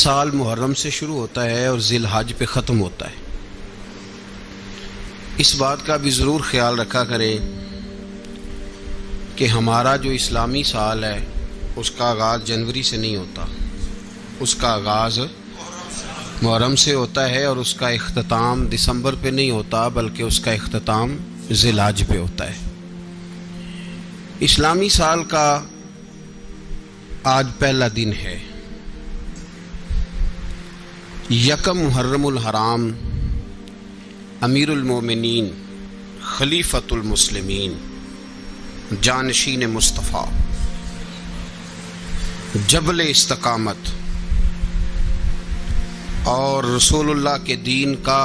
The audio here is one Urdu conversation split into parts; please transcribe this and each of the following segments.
سال محرم سے شروع ہوتا ہے اور ذی الحج پہ ختم ہوتا ہے۔ اس بات کا بھی ضرور خیال رکھا کریں کہ ہمارا جو اسلامی سال ہے اس کا آغاز جنوری سے نہیں ہوتا، اس کا آغاز محرم سے ہوتا ہے اور اس کا اختتام دسمبر پہ نہیں ہوتا بلکہ اس کا اختتام ذی الحج پہ ہوتا ہے۔ اسلامی سال کا آج پہلا دن ہے، یکم محرم الحرام، امیر المومنین خلیفۃ المسلمین جانشین مصطفیٰ جبل استقامت اور رسول اللہ کے دین کا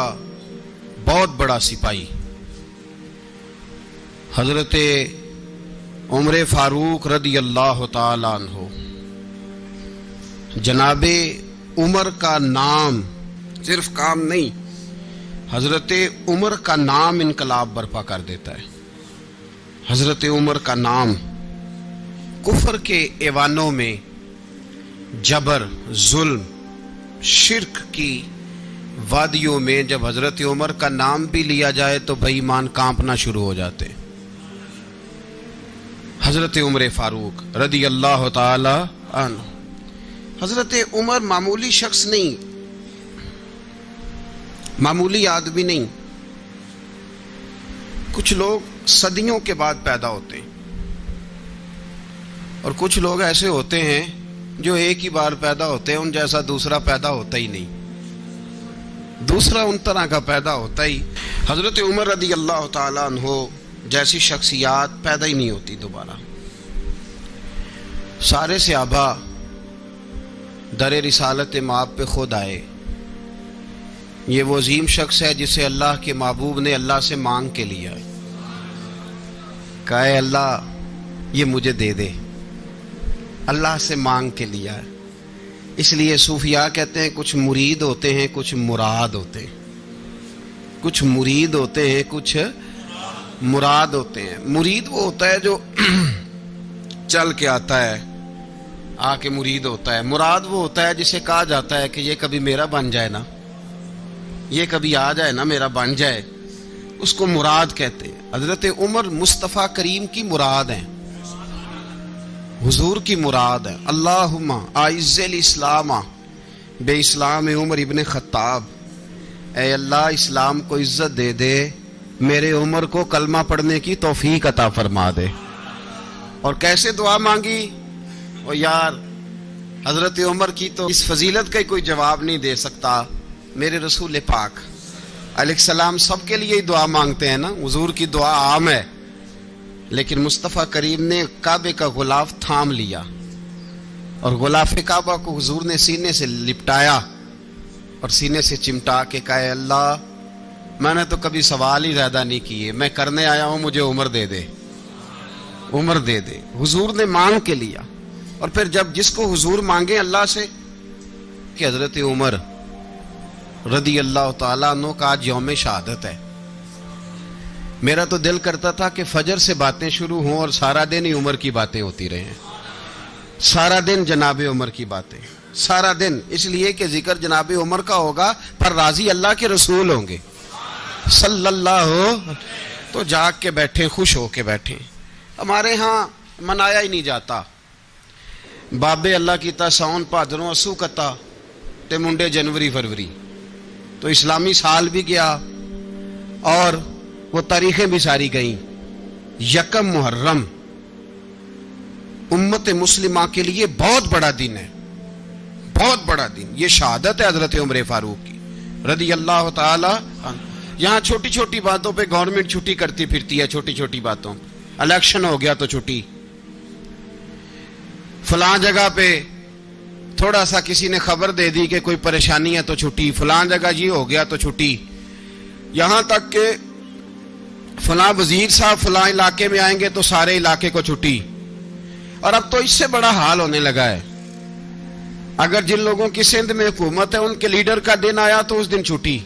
بہت بڑا سپاہی حضرت عمر فاروق رضی اللہ تعالی عنہ، جناب عمر کا نام صرف کام نہیں، حضرت عمر کا نام انقلاب برپا کر دیتا ہے۔ حضرت عمر کا نام کفر کے ایوانوں میں جبر، ظلم، شرک کی وادیوں میں جب حضرت عمر کا نام بھی لیا جائے تو بے ایمان کانپنا شروع ہو جاتے۔ حضرت عمر فاروق رضی اللہ تعالی عنہ، حضرت عمر معمولی شخص نہیں، معمولی آدمی نہیں۔ کچھ لوگ صدیوں کے بعد پیدا ہوتے ہیں اور کچھ لوگ ایسے ہوتے ہیں جو ایک ہی بار پیدا ہوتے ہیں، ان جیسا دوسرا پیدا ہوتا ہی نہیں، دوسرا ان طرح کا پیدا ہوتا ہی۔ حضرت عمر رضی اللہ تعالیٰ عنہ جیسی شخصیات پیدا ہی نہیں ہوتی دوبارہ۔ سارے صحابہ در رسالت مآب پہ خود آئے۔ یہ وہ عظیم شخص ہے جسے اللہ کے محبوب نے اللہ سے مانگ کے لیا، کہا اے اللہ یہ مجھے دے دے، اللہ سے مانگ کے لیا ہے۔ اس لیے صوفیاء کہتے ہیں کچھ مرید ہوتے ہیں کچھ مراد ہوتے ہیں، کچھ مرید ہوتے ہیں کچھ مراد ہوتے ہیں۔ مرید وہ ہوتا ہے جو چل کے آتا ہے، آ کے مرید ہوتا ہے۔ مراد وہ ہوتا ہے جسے کہا جاتا ہے کہ یہ کبھی میرا بن جائے نا، یہ کبھی آ جائے نا، میرا بن جائے، اس کو مراد کہتے ہیں۔ حضرت عمر مصطفیٰ کریم کی مراد ہیں، حضور کی مراد ہے۔ اللہم اعز الاسلام بے اسلام عمر ابن خطاب، اے اللہ اسلام کو عزت دے دے، میرے عمر کو کلمہ پڑھنے کی توفیق عطا فرما دے۔ اور کیسے دعا مانگی؟ اور یار حضرت عمر کی تو اس فضیلت کا کوئی جواب نہیں دے سکتا۔ میرے رسول پاک علیہ السلام سب کے لیے ہی دعا مانگتے ہیں نا، حضور کی دعا عام ہے، لیکن مصطفیٰ کریم نے کعبے کا غلاف تھام لیا اور غلاف کعبہ کو حضور نے سینے سے لپٹایا اور سینے سے چمٹا کے کہا اے اللہ میں نے تو کبھی سوال ہی زیادہ نہیں کیے، میں کرنے آیا ہوں، مجھے عمر دے دے، عمر دے دے۔ حضور نے مانگ کے لیا۔ اور پھر جب جس کو حضور مانگے اللہ سے کہ حضرت عمر رضی اللہ تعالیٰ عنہ کا آج یوم شہادت ہے، میرا تو دل کرتا تھا کہ فجر سے باتیں شروع ہوں اور سارا دن ہی عمر کی باتیں ہوتی رہیں، سارا دن جناب عمر کی باتیں، سارا دن، اس لیے کہ ذکر جناب عمر کا ہوگا پر راضی اللہ کے رسول ہوں گے صلی اللہ، تو جاگ کے بیٹھیں، خوش ہو کے بیٹھیں۔ ہمارے ہاں منایا ہی نہیں جاتا، بابے اللہ کیتا ساؤن بھادروں اسو کتا تے منڈے جنوری فروری، تو اسلامی سال بھی گیا اور وہ تاریخیں بھی ساری گئیں۔ یکم محرم امت مسلمہ کے لیے بہت بڑا دن ہے، بہت بڑا دن۔ یہ شہادت ہے حضرت عمر فاروق کی رضی اللہ تعالی عنہ۔ یہاں چھوٹی چھوٹی باتوں پہ گورنمنٹ چھٹی کرتی پھرتی ہے، چھوٹی چھوٹی باتوں، الیکشن ہو گیا تو چھٹی، فلاں جگہ پہ تھوڑا سا کسی نے خبر دے دی کہ کوئی پریشانی ہے تو چھٹی، فلاں جگہ یہ ہو گیا تو چھٹی، یہاں تک کہ فلاں وزیر صاحب فلاں علاقے میں آئیں گے تو سارے علاقے کو چھٹی۔ اور اب تو اس سے بڑا حال ہونے لگا ہے، اگر جن لوگوں کی سندھ میں حکومت ہے ان کے لیڈر کا دن آیا تو اس دن چھٹی،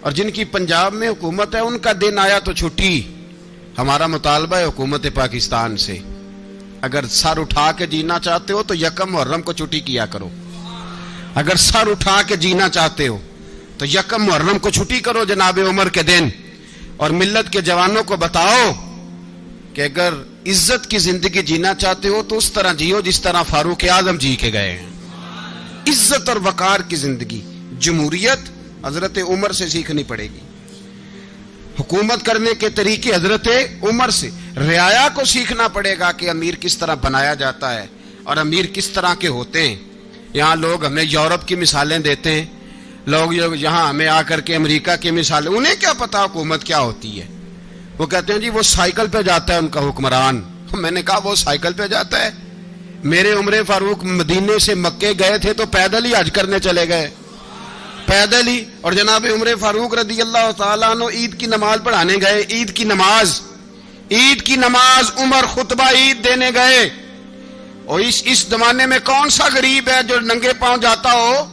اور جن کی پنجاب میں حکومت ہے ان کا دن آیا تو چھٹی۔ ہمارا مطالبہ ہے حکومت پاکستان سے، اگر سر اٹھا کے جینا چاہتے ہو تو یکم محرم کو چھٹی کیا کرو، اگر سر اٹھا کے جینا چاہتے ہو تو یکم محرم کو چھٹی کرو جناب عمر کے دن، اور ملت کے جوانوں کو بتاؤ کہ اگر عزت کی زندگی جینا چاہتے ہو تو اس طرح جیو جس طرح فاروق اعظم جی کے گئے ہیں۔ عزت اور وقار کی زندگی، جمہوریت حضرت عمر سے سیکھنی پڑے گی، حکومت کرنے کے طریقے حضرت عمر سے، رعایا کو سیکھنا پڑے گا کہ امیر کس طرح بنایا جاتا ہے اور امیر کس طرح کے ہوتے ہیں۔ یہاں لوگ ہمیں یورپ کی مثالیں دیتے ہیں، لوگ یہاں ہمیں آ کر کے امریکہ کی مثالیں، انہیں کیا پتا حکومت کیا ہوتی ہے؟ وہ کہتے ہیں جی وہ سائیکل پہ جاتا ہے ان کا حکمران۔ میں نے کہا وہ سائیکل پہ جاتا ہے؟ میرے عمر فاروق مدینے سے مکے گئے تھے تو پیدل ہی حج کرنے چلے گئے، پیدل ہی۔ اور جناب عمر فاروق رضی اللہ تعالیٰ عنہ عید کی نماز پڑھانے گئے، عید کی نماز عمر خطبہ عید دینے گئے۔ اور اس زمانے میں کون سا غریب ہے جو ننگے پاؤں جاتا ہو؟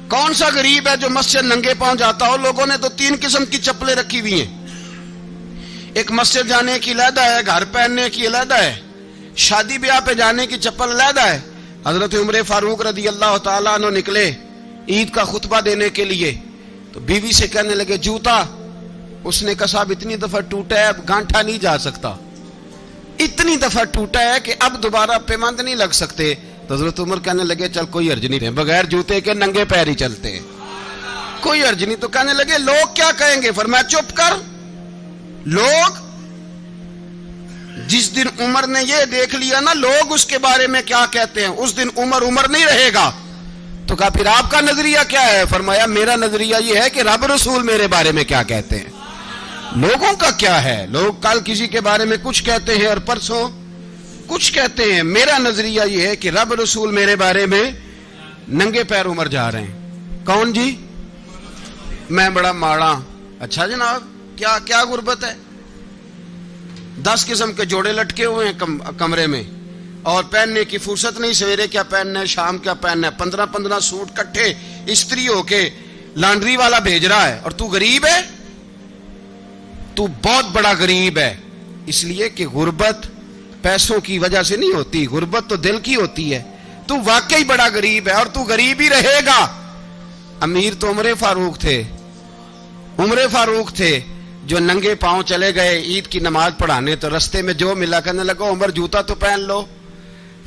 کون سا غریب ہے جو مسجد ننگے پاؤں جاتا ہو؟ لوگوں نے تو 3 قسم کی چپلیں رکھی ہوئی ہیں، ایک مسجد جانے کی علیحدہ ہے، گھر پہننے کی علیحدہ ہے، شادی بیاہ پہ جانے کی چپل علیحدہ ہے۔ حضرت عمر فاروق رضی اللہ تعالیٰ عنہ نکلے عید کا خطبہ دینے کے لیے تو بیوی سے کہنے لگے جوتا، اس نے کہا صاحب اتنی دفعہ ٹوٹا ہے اب گانٹھا نہیں جا سکتا، اتنی دفعہ ٹوٹا ہے کہ اب دوبارہ پیمند نہیں لگ سکتے۔ تو حضرت عمر کہنے لگے چل کوئی حرج نہیں، بغیر جوتے کے ننگے پیر ہی چلتے ہیں، کوئی حرج نہیں۔ تو کہنے لگے لوگ کیا کہیں گے؟ فرمایا چپ کر، لوگ جس دن عمر نے یہ دیکھ لیا نا لوگ اس کے بارے میں کیا کہتے ہیں، اس دن عمر نہیں رہے گا۔ تو کہا پھر آپ کا نظریہ کیا ہے؟ فرمایا میرا نظریہ یہ ہے کہ رب رسول میرے بارے میں کیا کہتے ہیں، لوگوں کا کیا ہے؟ لوگ کل کسی کے بارے میں کچھ کہتے ہیں اور پرسوں کچھ کہتے ہیں، میرا نظریہ یہ ہے کہ رب رسول میرے بارے میں ننگے پیر عمر جا رہے ہیں۔ کون جی؟ میں بڑا ماڑا۔ اچھا جناب کیا کیا غربت ہے؟ 10 قسم کے جوڑے لٹکے ہوئے ہیں کمرے میں اور پہننے کی فرصت نہیں، سویرے کیا پہننا ہے، شام کیا پہننا ہے، 15 سوٹ کٹھے استری ہو کے لانڈری والا بھیج رہا ہے، اور تو غریب ہے، تو بہت بڑا غریب ہے۔ اس لیے کہ غربت پیسوں کی وجہ سے نہیں ہوتی، غربت تو دل کی ہوتی ہے۔ تو واقعی بڑا غریب ہے اور تو غریب ہی رہے گا۔ امیر تو عمر فاروق تھے جو ننگے پاؤں چلے گئے عید کی نماز پڑھانے، تو رستے میں جو ملا کہنے لگا عمر جوتا تو پہن لو۔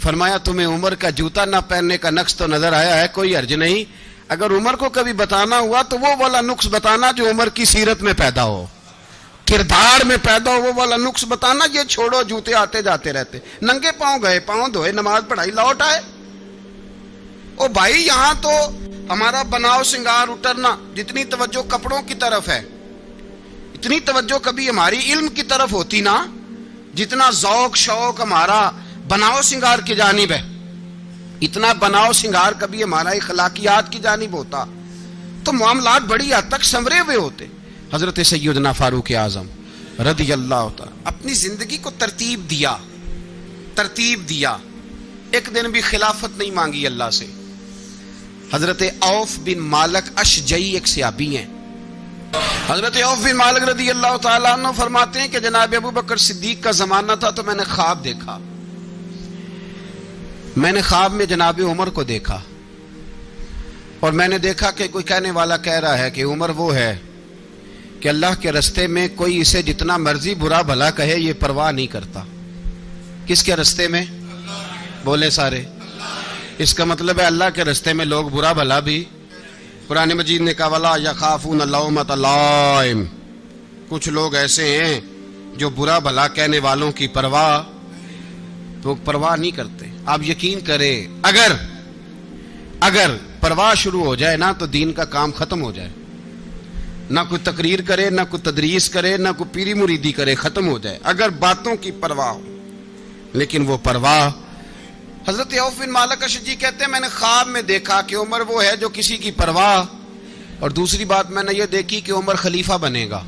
فرمایا تمہیں عمر کا جوتا نہ پہننے کا نقص تو نظر آیا ہے، کوئی حرج نہیں، اگر عمر کو کبھی بتانا ہوا تو وہ والا نقص بتانا جو عمر کی سیرت میں پیدا ہو، کردار میں پیدا ہو، وہ والا نقص بتانا، یہ چھوڑو جوتے آتے جاتے رہتے۔ ننگے پاؤں گئے، پاؤں دھوئے، نماز پڑھائی، لوٹ آئے۔ او بھائی یہاں تو ہمارا بناؤ سنگار اترنا، جتنی توجہ کپڑوں کی طرف ہے اتنی توجہ کبھی ہماری علم کی طرف ہوتی نا، جتنا ذوق شوق ہمارا بناؤ سنگار کی جانب ہے، اتنا بناؤ سنگار کبھی ہمارا اخلاقیات کی جانب ہوتا تو معاملات بڑی حد تک سنورے ہوئے ہوتے۔ حضرت سیدنا فاروق اعظم رضی اللہ تعالی اپنی زندگی کو ترتیب دیا، ایک دن بھی خلافت نہیں مانگی اللہ سے۔ حضرت عوف بن مالک اشجعی ایک صحابی ہیں، حضرت عوف بن مالک رضی اللہ تعالیٰ عنہ فرماتے ہیں کہ جناب ابو بکر صدیق کا زمانہ تھا تو میں نے خواب دیکھا، میں نے خواب میں جناب عمر کو دیکھا، اور میں نے دیکھا کہ کوئی کہنے والا کہہ رہا ہے کہ عمر وہ ہے کہ اللہ کے رستے میں کوئی اسے جتنا مرضی برا بھلا کہے یہ پرواہ نہیں کرتا۔ کس کے رستے میں؟ بولے سارے۔ اس کا مطلب ہے اللہ کے رستے میں لوگ برا بھلا بھی، قرآن مجید نے کہا وَلَا يَخَافُونَ لَوْمَةَ لَائِمٍ، کچھ لوگ ایسے ہیں جو برا بھلا کہنے والوں کی پرواہ نہیں کرتے۔ آپ یقین کریں اگر پرواہ شروع ہو جائے نا تو دین کا کام ختم ہو جائے، نہ کوئی تقریر کرے، نہ کوئی تدریس کرے، نہ کوئی پیری مریدی کرے، ختم ہو جائے اگر باتوں کی پرواہ ہو۔ لیکن وہ پرواہ، حضرت عوف بن مالک اشجعی کہتے ہیں میں نے خواب میں دیکھا کہ عمر وہ ہے جو کسی کی پرواہ، اور دوسری بات میں نے یہ دیکھی کہ عمر خلیفہ بنے گا،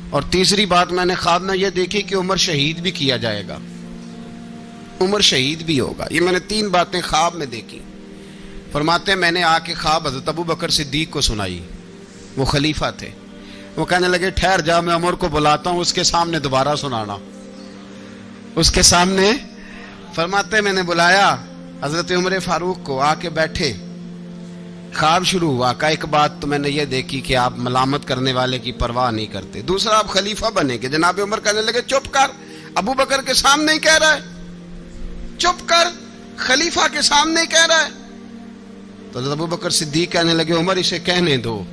اور تیسری بات میں نے خواب میں یہ دیکھی کہ عمر شہید بھی کیا جائے گا، عمر شہید بھی ہوگا۔ یہ میں نے 3 باتیں خواب میں دیکھی۔ فرماتے ہیں میں نے آ کے خواب حضرت ابو بکر صدیق کو سنائی، وہ خلیفہ تھے۔ وہ کہنے لگے ٹھہر جا، میں عمر کو بلاتا ہوں، اس کے سامنے دوبارہ سنانا، اس کے سامنے۔ فرماتے ہیں میں نے بلایا حضرت عمر فاروق کو آ کے بیٹھے, خواب شروع ہوا. کا ایک بات تو میں نے یہ دیکھی کہ آپ ملامت کرنے والے کی پرواہ نہیں کرتے. دوسرا, آپ خلیفہ بنے کہ جناب عمر کہنے لگے چپ کر, ابو بکر کے سامنے ہی کہہ رہا ہے, چپ کر, خلیفہ کے سامنے ہی کہہ رہا ہے. تو حضرت ابو بکر صدیق کہنے لگے عمر اسے کہنے دو,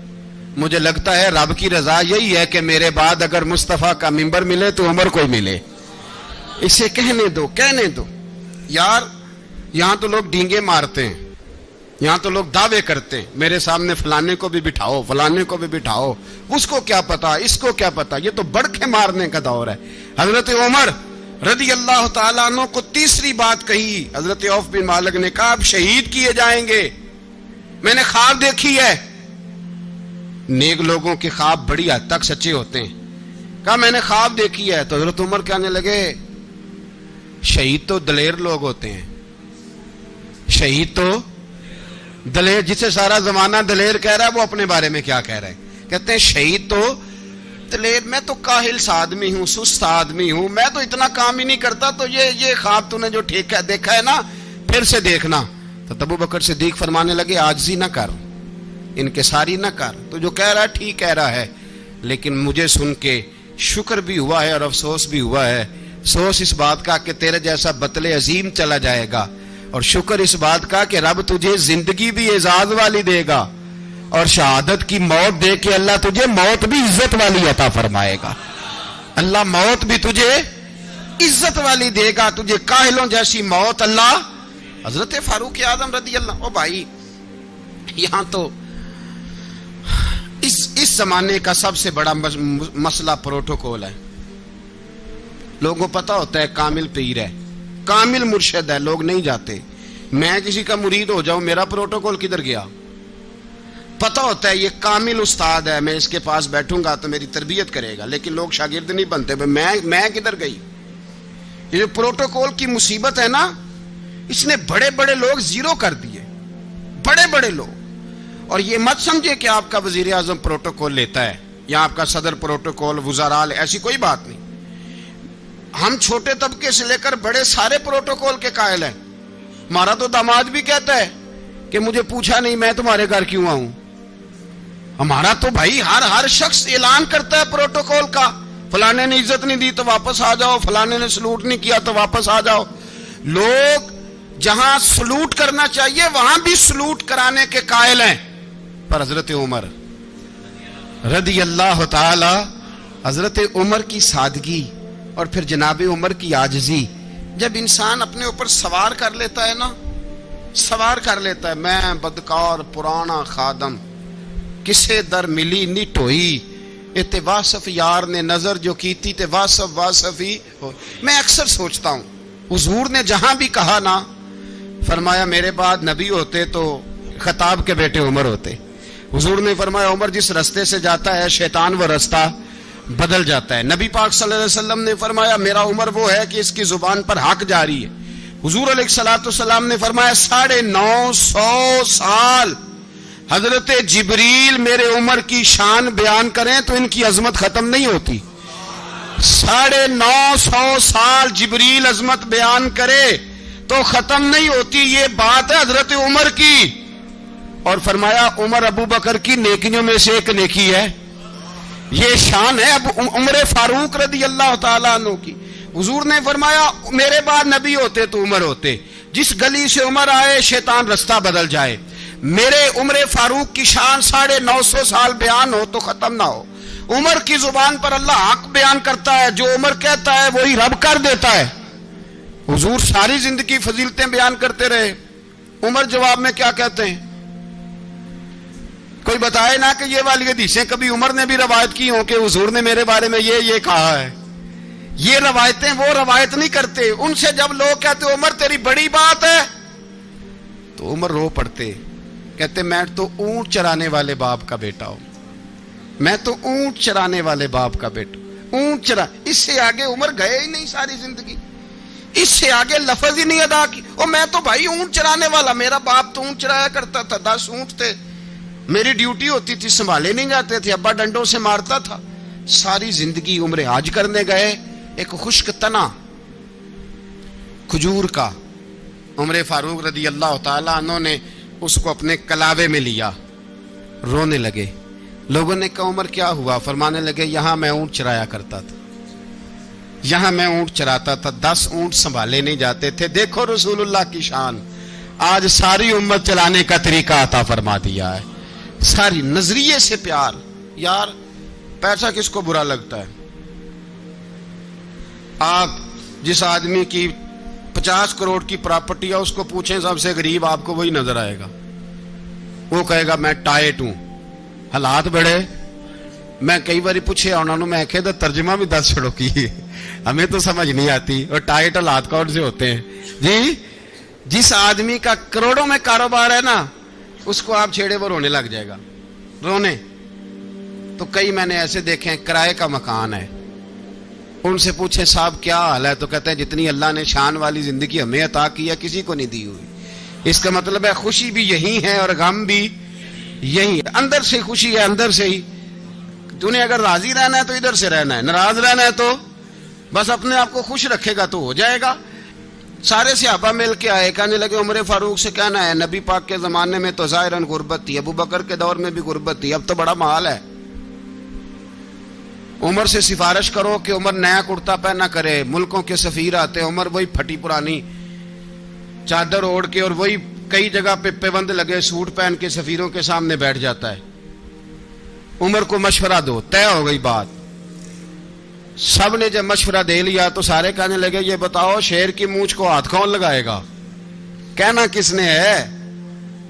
مجھے لگتا ہے رب کی رضا یہی ہے کہ میرے بعد اگر مصطفیٰ کا منبر ملے تو عمر کو ہی ملے, اسے کہنے دو, کہنے دو. یار یہاں تو لوگ ڈینگے مارتے ہیں, یہاں تو لوگ دعوے کرتے ہیں, میرے سامنے فلانے کو بھی بٹھاؤ, فلانے کو بھی بٹھاؤ, اس کو کیا پتا, اس کو کیا پتا, یہ تو بڑکے مارنے کا دور ہے. حضرت عمر رضی اللہ تعالیٰ عنہ کو تیسری بات کہی. حضرت عوف بن مالک نے کہا آپ شہید کیے جائیں گے, میں نے خواب دیکھی ہے. نیک لوگوں کے خواب بڑی حد تک سچے ہوتے ہیں. کہا میں نے خواب دیکھی ہے. تو حضرت عمر کہنے لگے شہید تو دلیر لوگ ہوتے ہیں, شہید تو دلیر, جسے سارا زمانہ دلیر کہہ رہا ہے وہ اپنے بارے میں کیا کہہ رہے ہیں, کہتے ہیں شہید تو دلیر, میں تو کاہل سا آدمی ہوں, سست آدمی ہوں, میں تو اتنا کام ہی نہیں کرتا, تو یہ خواب تو نے جو ٹھیک ہے دیکھا ہے نا پھر سے دیکھنا. تو ابو بکر صدیق فرمانے لگے عاجزی نہ کر, انکساری نہ کر, تو جو کہہ رہا ہے ٹھیک کہہ رہا ہے, لیکن مجھے سن کے شکر بھی ہوا ہے اور افسوس بھی ہوا ہے. افسوس اس بات کا کہ تیرے جیسا بطل عظیم چلا جائے گا, اور شکر اس بات کا کہ رب تجھے زندگی بھی اعزاز والی دے گا, اور شہادت کی موت دے کے اللہ تجھے موت بھی عزت والی عطا فرمائے گا. اللہ موت بھی تجھے عزت والی دے گا, تجھے کاہلوں جیسی موت اللہ. حضرت فاروق اعظم رضی اللہ, او بھائی یہاں تو اس زمانے کا سب سے بڑا مسئلہ پروٹوکول ہے. لوگوں پتہ ہوتا ہے کامل پیر ہے, کامل مرشد ہے, لوگ نہیں جاتے. میں کسی کا مرید ہو جاؤں, میرا پروٹوکول کدھر گیا؟ پتہ ہوتا ہے یہ کامل استاد ہے, میں اس کے پاس بیٹھوں گا تو میری تربیت کرے گا, لیکن لوگ شاگرد نہیں بنتے. میں کدھر گئی؟ یہ جو پروٹوکول کی مصیبت ہے نا, اس نے بڑے بڑے لوگ زیرو کر دیے, بڑے بڑے لوگ. اور یہ مت سمجھے کہ آپ کا وزیر اعظم پروٹوکول لیتا ہے یا آپ کا صدر پروٹوکول, وزراء, ایسی کوئی بات نہیں. ہم چھوٹے طبقے سے لے کر بڑے سارے پروٹوکول کے قائل ہیں. ہمارا تو داماد بھی کہتا ہے کہ مجھے پوچھا نہیں میں تمہارے گھر کیوں آؤں. ہمارا تو بھائی ہر شخص اعلان کرتا ہے پروٹوکول کا, فلانے نے عزت نہیں دی تو واپس آ جاؤ, فلانے نے سلوٹ نہیں کیا تو واپس آ جاؤ. لوگ جہاں سلوٹ کرنا چاہیے وہاں بھی سلوٹ کرانے کے قائل ہیں. پر حضرت عمر رضی اللہ تعالی, حضرت عمر کی سادگی اور پھر جناب عمر کی عاجزی, جب انسان اپنے اوپر سوار کر لیتا ہے نا, سوار کر لیتا ہے, میں بدکار پرانا خادم, کسے در ملی نی ٹوئی, تے واصف یار نے نظر جو کیتی تے واصف ہی ہو. میں اکثر سوچتا ہوں حضور نے جہاں بھی کہا نا, فرمایا میرے بعد نبی ہوتے تو خطاب کے بیٹے عمر ہوتے. حضور نے فرمایا عمر جس رستے سے جاتا ہے شیطان وہ رستہ بدل جاتا ہے. نبی پاک صلی اللہ علیہ وسلم نے فرمایا میرا عمر وہ ہے کہ اس کی زبان پر حق جاری ہے. حضور علیہ الصلوۃ والسلام نے فرمایا 950 سال حضرت جبریل میرے عمر کی شان بیان کریں تو ان کی عظمت ختم نہیں ہوتی. 950 سال جبریل عظمت بیان کرے تو ختم نہیں ہوتی. یہ بات ہے حضرت عمر کی. اور فرمایا عمر ابو بکر کی نیکیوں میں سے ایک نیکی ہے, یہ شان ہے اب عمر فاروق رضی اللہ تعالیٰ عنہ کی. حضور نے فرمایا میرے بعد نبی ہوتے تو عمر ہوتے, جس گلی سے عمر آئے شیطان رستہ بدل جائے. میرے عمر فاروق کی شان 950 سال بیان ہو تو ختم نہ ہو. عمر کی زبان پر اللہ حق بیان کرتا ہے, جو عمر کہتا ہے وہی رب کر دیتا ہے. حضور ساری زندگی فضیلتیں بیان کرتے رہے, عمر جواب میں کیا کہتے ہیں؟ کوئی بتائے نا کہ یہ والی حدیثیں کبھی عمر نے بھی روایت کی ہوں کہ حضور نے میرے بارے میں یہ کہا ہے. یہ روایتیں وہ روایت نہیں کرتے. ان سے جب لوگ کہتے عمر تیری بڑی بات ہے تو عمر رو پڑتے, کہتے میں تو اونٹ چرانے والے باپ کا بیٹا ہوں, میں تو اونٹ چرانے والے باپ کا بیٹا, اونٹ چرا. اس سے آگے عمر گئے ہی نہیں ساری زندگی, اس سے آگے لفظ ہی نہیں ادا کی. اور میں تو بھائی اونٹ چرانے والا, میرا باپ تو اونٹ چرایا کرتا تھا, 10 اونٹ تھے, میری ڈیوٹی ہوتی تھی, سنبھالے نہیں جاتے تھے, ابا ڈنڈوں سے مارتا تھا. ساری زندگی عمر حج کرنے گئے, ایک خشک تنا کھجور کا عمر فاروق رضی اللہ تعالیٰ عنہ نے اس کو اپنے کلاوے میں لیا، رونے لگے۔ لوگوں نے کہا عمر کیا ہوا؟ فرمانے لگے یہاں میں اونٹ چرایا کرتا تھا، یہاں میں اونٹ چراتا تھا، 10 اونٹ سنبھالے نہیں جاتے تھے، دیکھو رسول اللہ کی شان، آج ساری امت چلانے کا طریقہ عطا فرما دیا ہے، ساری نظریے سے پیار۔ یار پیسہ کس کو برا لگتا ہے؟ آپ جس آدمی کی 50 کروڑ کی پراپرٹی ہے اس کو پوچھیں سب سے غریب، آپ کو وہی نظر آئے گا، وہ کہے گا میں ٹائٹ ہوں۔ حالات بڑے، میں کئی باری پوچھے انہوں نے، میں کہتا ترجمہ بھی 10 چھڑوں کی ہے، ہمیں تو سمجھ نہیں آتی، اور ٹائٹ حالات کون سے ہوتے ہیں جی؟ جس آدمی کا کروڑوں میں کاروبار ہے نا، اس کو آپ چھیڑے وہ رونے لگ جائے گا، رونے۔ تو کئی میں نے ایسے دیکھے ہیں کرائے کا مکان ہے، ان سے پوچھے صاحب کیا حال ہے، تو کہتے ہیں جتنی اللہ نے شان والی زندگی ہمیں عطا کی ہے کسی کو نہیں دی ہوئی۔ اس کا مطلب ہے خوشی بھی یہی ہے اور غم بھی یہی ہے، اندر سے خوشی ہے، اندر سے ہی۔ تُنے اگر راضی رہنا ہے تو ادھر سے رہنا ہے، ناراض رہنا ہے تو بس اپنے آپ کو خوش رکھے گا تو ہو جائے گا۔ سارے صحابہ مل کے آئے، کہنے لگے عمر فاروق سے کہنا ہے نبی پاک کے زمانے میں تو ظاہراً غربت تھی، ابو بکر کے دور میں بھی غربت تھی، اب تو بڑا مال ہے، عمر سے سفارش کرو کہ عمر نیا کرتا پہنا کرے۔ ملکوں کے سفیر آتے، عمر وہی پھٹی پرانی چادر اوڑھ کے اور وہی کئی جگہ پہ پیوند لگے سوٹ پہن کے سفیروں کے سامنے بیٹھ جاتا ہے۔ عمر کو مشورہ دو، طے ہو گئی بات۔ سب نے جب مشورہ دے لیا تو سارے کہنے لگے یہ بتاؤ شیر کی مونچھ کو ہاتھ کون لگائے گا؟ کہنا کس نے ہے؟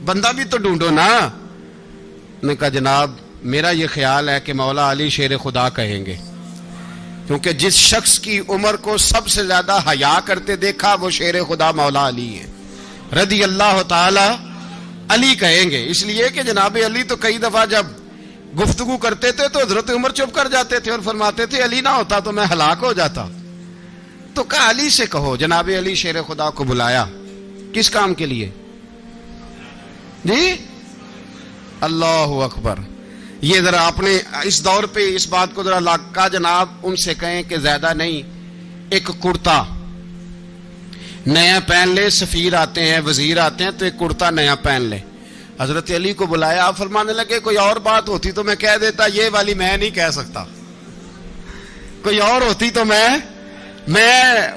بندہ بھی تو ڈھونڈو نا۔ نے کہا جناب میرا یہ خیال ہے کہ مولا علی شیر خدا کہیں گے، کیونکہ جس شخص کی عمر کو سب سے زیادہ حیا کرتے دیکھا وہ شیر خدا مولا علی ہے رضی اللہ تعالی علی کہیں گے۔ اس لیے کہ جناب علی تو کئی دفعہ جب گفتگو کرتے تھے تو حضرت عمر چپ کر جاتے تھے اور فرماتے تھے علی نہ ہوتا تو میں ہلاک ہو جاتا۔ تو کہا علی سے کہو۔ جناب علی شیر خدا کو بلایا، کس کام کے لیے جی؟ اللہ اکبر۔ یہ ذرا آپ نے اس دور پہ اس بات کو ذرا لاکا جناب ان سے کہیں کہ زیادہ نہیں، ایک کرتا نیا پہن لے، سفیر آتے ہیں وزیر آتے ہیں تو ایک کرتا نیا پہن لے۔ حضرت علی کو بلایا، آپ فرمانے لگے کوئی اور بات ہوتی تو میں کہہ دیتا، یہ والی میں نہیں کہہ سکتا، کوئی اور ہوتی تو میں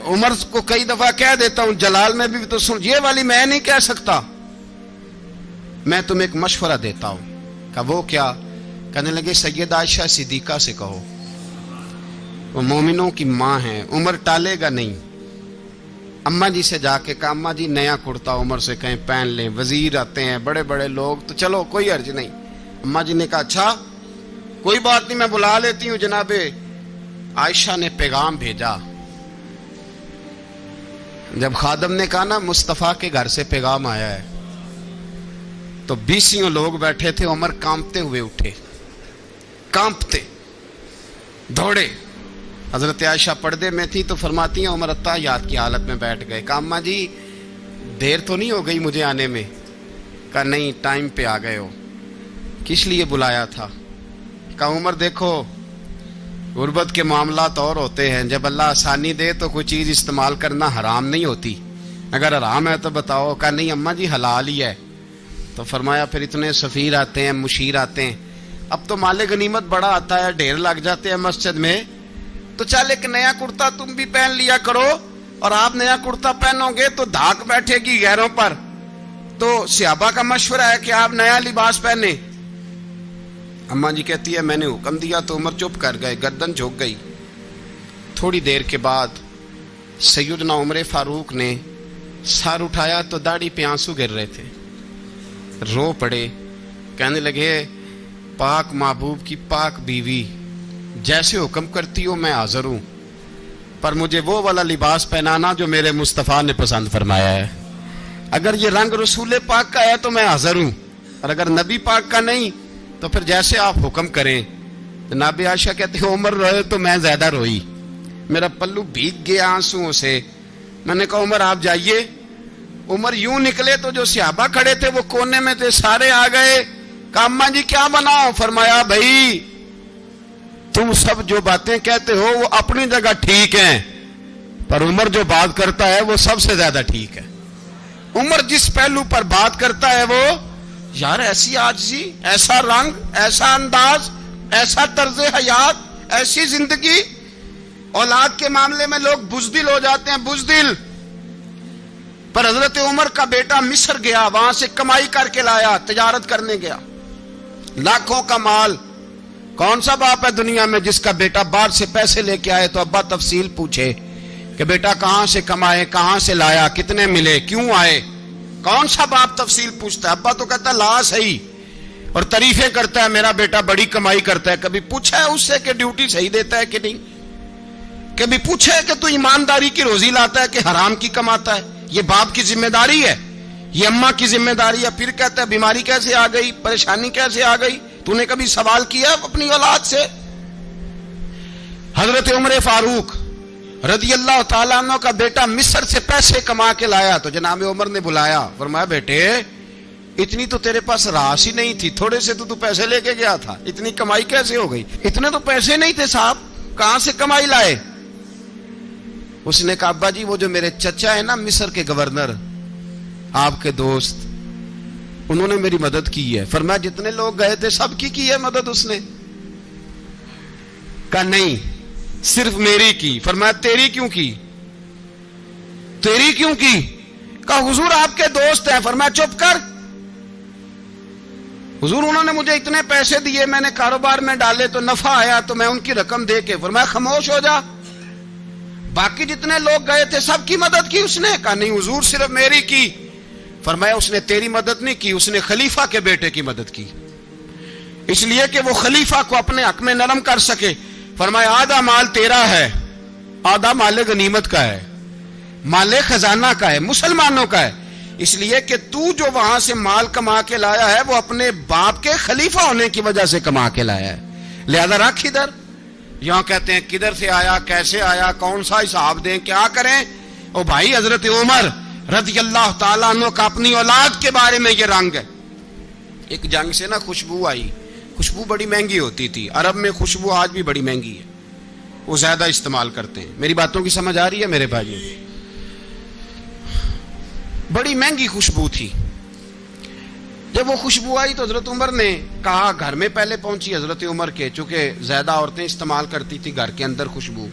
عمر کو کئی دفعہ کہہ دیتا ہوں، جلال میں بھی تو سن، یہ والی میں نہیں کہہ سکتا، میں تمہیں ایک مشورہ دیتا ہوں۔ کہ وہ کیا؟ کہنے لگے سید عائشہ صدیقہ سے کہو، وہ مومنوں کی ماں ہیں، عمر ٹالے گا نہیں۔ اماں جی سے جا کے کہا اماں جی نیا کرتا عمر سے کہیں پہن لیں، وزیر آتے ہیں بڑے بڑے لوگ تو چلو کوئی عرض نہیں۔ اماں جی نے کہا اچھا کوئی بات نہیں میں بلا لیتی ہوں۔ جناب عائشہ نے پیغام بھیجا، جب خادم نے کہا نا مصطفیٰ کے گھر سے پیغام آیا ہے تو 20 لوگ بیٹھے تھے، عمر کانپتے ہوئے اٹھے، کانپتے دوڑے۔ حضرت عائشہ پردے میں تھی تو فرماتی ہیں عمر اتحیات کی حالت میں بیٹھ گئے۔ کہا اماں جی دیر تو نہیں ہو گئی مجھے آنے میں؟ کہا نہیں ٹائم پہ آ گئے ہو، کس لیے بلایا تھا؟ کہا عمر دیکھو غربت کے معاملات اور ہوتے ہیں، جب اللہ آسانی دے تو کوئی چیز استعمال کرنا حرام نہیں ہوتی، اگر حرام ہے تو بتاؤ۔ کہا نہیں اماں جی حلال ہی ہے۔ تو فرمایا پھر اتنے سفیر آتے ہیں مشیر آتے ہیں، اب تو مال غنیمت بڑا آتا ہے، ڈھیر لگ جاتے ہیں مسجد میں، تو چل ایک نیا کرتا تم بھی پہن لیا کرو، اور آپ نیا کرتا پہنو گے تو دھاک بیٹھے گی غیروں پر، تو صحابہ کا مشورہ ہے کہ آپ نیا لباس پہنے۔ اماں جی کہتی ہے میں نے حکم دیا تو عمر چپ کر گئے، گردن جھک گئی۔ تھوڑی دیر کے بعد سیدنا عمر فاروق نے سر اٹھایا تو داڑھی پہ آنسو گر رہے تھے، رو پڑے، کہنے لگے پاک محبوب کی پاک بیوی جیسے حکم کرتی ہو میں حاضر ہوں، پر مجھے وہ والا لباس پہنانا جو میرے مصطفیٰ نے پسند فرمایا ہے، اگر یہ رنگ رسول پاک کا ہے تو میں حاضر ہوں، اور اگر نبی پاک کا نہیں تو پھر جیسے آپ حکم کریں۔ جناب عائشہ کہتے ہیں عمر روئے تو میں زیادہ روئی، میرا پلو بھیگ گیا آنسوؤں سے۔ میں نے کہا عمر آپ جائیے۔ عمر یوں نکلے تو جو صحابہ کھڑے تھے وہ کونے میں تھے، سارے آ گئے۔ کہا اماں جی کیا بناؤ؟ فرمایا بھائی تم سب جو باتیں کہتے ہو وہ اپنی جگہ ٹھیک ہیں، پر عمر جو بات کرتا ہے وہ سب سے زیادہ ٹھیک ہے۔ عمر جس پہلو پر بات کرتا ہے وہ یار ایسی عاجزی، ایسا رنگ، ایسا انداز، ایسا طرز حیات، ایسی زندگی. اولاد کے معاملے میں لوگ بزدل ہو جاتے ہیں، بزدل. پر حضرت عمر کا بیٹا مصر گیا، وہاں سے کمائی کر کے لایا، تجارت کرنے گیا، لاکھوں کا مال. کون سا باپ ہے دنیا میں جس کا بیٹا باہر سے پیسے لے کے آئے تو ابا تفصیل پوچھے کہ بیٹا کہاں سے کمائے، کہاں سے لایا، کتنے ملے، کیوں آئے؟ کون سا باپ تفصیل پوچھتا ہے؟ ابا تو کہتا ہے لا صحیح، اور تعریفیں کرتا ہے میرا بیٹا بڑی کمائی کرتا ہے. کبھی پوچھا ہے اس سے کہ ڈیوٹی صحیح دیتا ہے کہ نہیں؟ کبھی پوچھا ہے کہ تو ایمانداری کی روزی لاتا ہے کہ حرام کی کماتا ہے؟ یہ باپ کی ذمہ داری ہے، یہ اماں کی ذمہ داری ہے. پھر کہتا ہے بیماری کیسے آ گئی، پریشانی کیسے آ گئی؟ تو نے کبھی سوال کیا اپنی اولاد سے؟ حضرت عمر فاروق رضی اللہ تعالیٰ عنہ کا بیٹا مصر سے پیسے کما کے لایا تو جناب عمر نے بلایا، فرمایا بیٹے اتنی تو تیرے پاس راس ہی نہیں تھی، تھوڑے سے تو پیسے لے کے گیا تھا، اتنی کمائی کیسے ہو گئی؟ اتنے تو پیسے نہیں تھے صاحب، کہاں سے کمائی لائے؟ اس نے کہا ابا جی وہ جو میرے چچا ہے نا مصر کے گورنر، آپ کے دوست، انہوں نے میری مدد کی ہے. فرمایا جتنے لوگ گئے تھے سب کی ہے مدد اس نے؟ کہا نہیں صرف میری کی. فرمایا تیری کیوں کی؟ تیری کیوں کی؟ کہا حضور آپ کے دوست ہیں. فرمایا چپ کر، حضور انہوں نے مجھے اتنے پیسے دیے، میں نے کاروبار میں ڈالے تو نفع آیا تو میں ان کی رقم دے کے. فرمایا خاموش ہو جا، باقی جتنے لوگ گئے تھے سب کی مدد کی اس نے؟ کہا نہیں حضور صرف میری کی. فرمایا اس نے تیری مدد نہیں کی، اس نے خلیفہ کے بیٹے کی مدد کی، اس لیے کہ وہ خلیفہ کو اپنے حق میں نرم کر سکے. فرمایا آدھا مال تیرا ہے، آدھا مال غنیمت کا ہے، مال خزانہ کا ہے، مسلمانوں کا ہے، اس لیے کہ تو جو وہاں سے مال کما کے لایا ہے وہ اپنے باپ کے خلیفہ ہونے کی وجہ سے کما کے لایا ہے، لہذا رکھ ادھر. یہاں کہتے ہیں کدھر سے آیا، کیسے آیا، کون سا حساب دیں، کیا کریں؟ او بھائی حضرت عمر رضی اللہ تعالیٰ عنہ کا اپنی اولاد کے بارے میں یہ رنگ ہے. ایک جنگ سے نا خوشبو آئی، خوشبو بڑی مہنگی ہوتی تھی، عرب میں خوشبو آج بھی بڑی مہنگی ہے، وہ زیادہ استعمال کرتے ہیں. میری باتوں کی سمجھ آ رہی ہے میرے بھائیوں؟ بڑی مہنگی خوشبو تھی. جب وہ خوشبو آئی تو حضرت عمر نے کہا، گھر میں پہلے پہنچی حضرت عمر کے، چونکہ زیادہ عورتیں استعمال کرتی تھی گھر کے اندر خوشبو،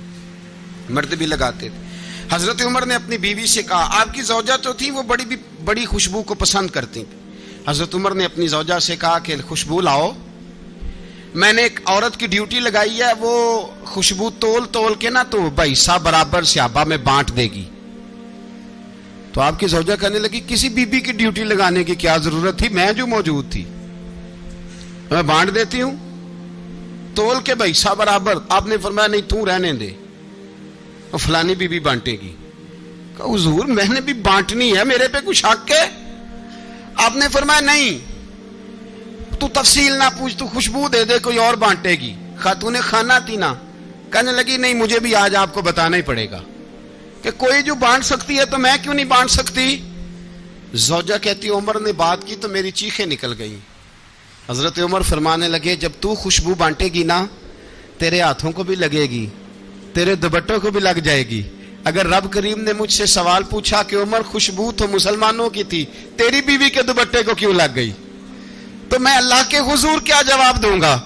مرد بھی لگاتے تھے. حضرت عمر نے اپنی بیوی سے کہا، آپ کی زوجہ تو تھی وہ بڑی خوشبو کو پسند کرتی تھی. حضرت عمر نے اپنی زوجہ سے کہا کہ خوشبو لاؤ، میں نے ایک عورت کی ڈیوٹی لگائی ہے، وہ خوشبو تول کے نا تو حصہ برابر صحابہ میں بانٹ دے گی. تو آپ کی زوجہ کہنے لگی کسی بی بی کی ڈیوٹی لگانے کی کیا ضرورت تھی، میں جو موجود تھی میں بانٹ دیتی ہوں تول کے حصہ برابر. آپ نے فرمایا نہیں تو رہنے دے، فلانی بی بی بانٹے گی. کہا حضور میں نے بھی بانٹنی ہے، میرے پہ کچھ حق ہے؟ آپ نے فرمایا نہیں، تو تفصیل نہ پوچھ، تو خوشبو دے دے، کوئی اور بانٹے گی. خاتون خانہ تھی نا، کہنے لگی نہیں مجھے بھی آج آپ کو بتانا ہی پڑے گا کہ کوئی جو بانٹ سکتی ہے تو میں کیوں نہیں بانٹ سکتی؟ زوجہ کہتی عمر نے بات کی تو میری چیخیں نکل گئی. حضرت عمر فرمانے لگے جب تو خوشبو بانٹے گی نا تیرے ہاتھوں کو بھی لگے گی، تیرے دوپٹوں کو بھی لگ جائے گی. اگر رب کریم نے مجھ سے سوال پوچھا کہ عمر خوشبو تو مسلمانوں کی تھی، تیری بیوی کے دوپٹے کو کیوں لگ گئی، تو میں اللہ کے حضور کیا جواب دوں گا؟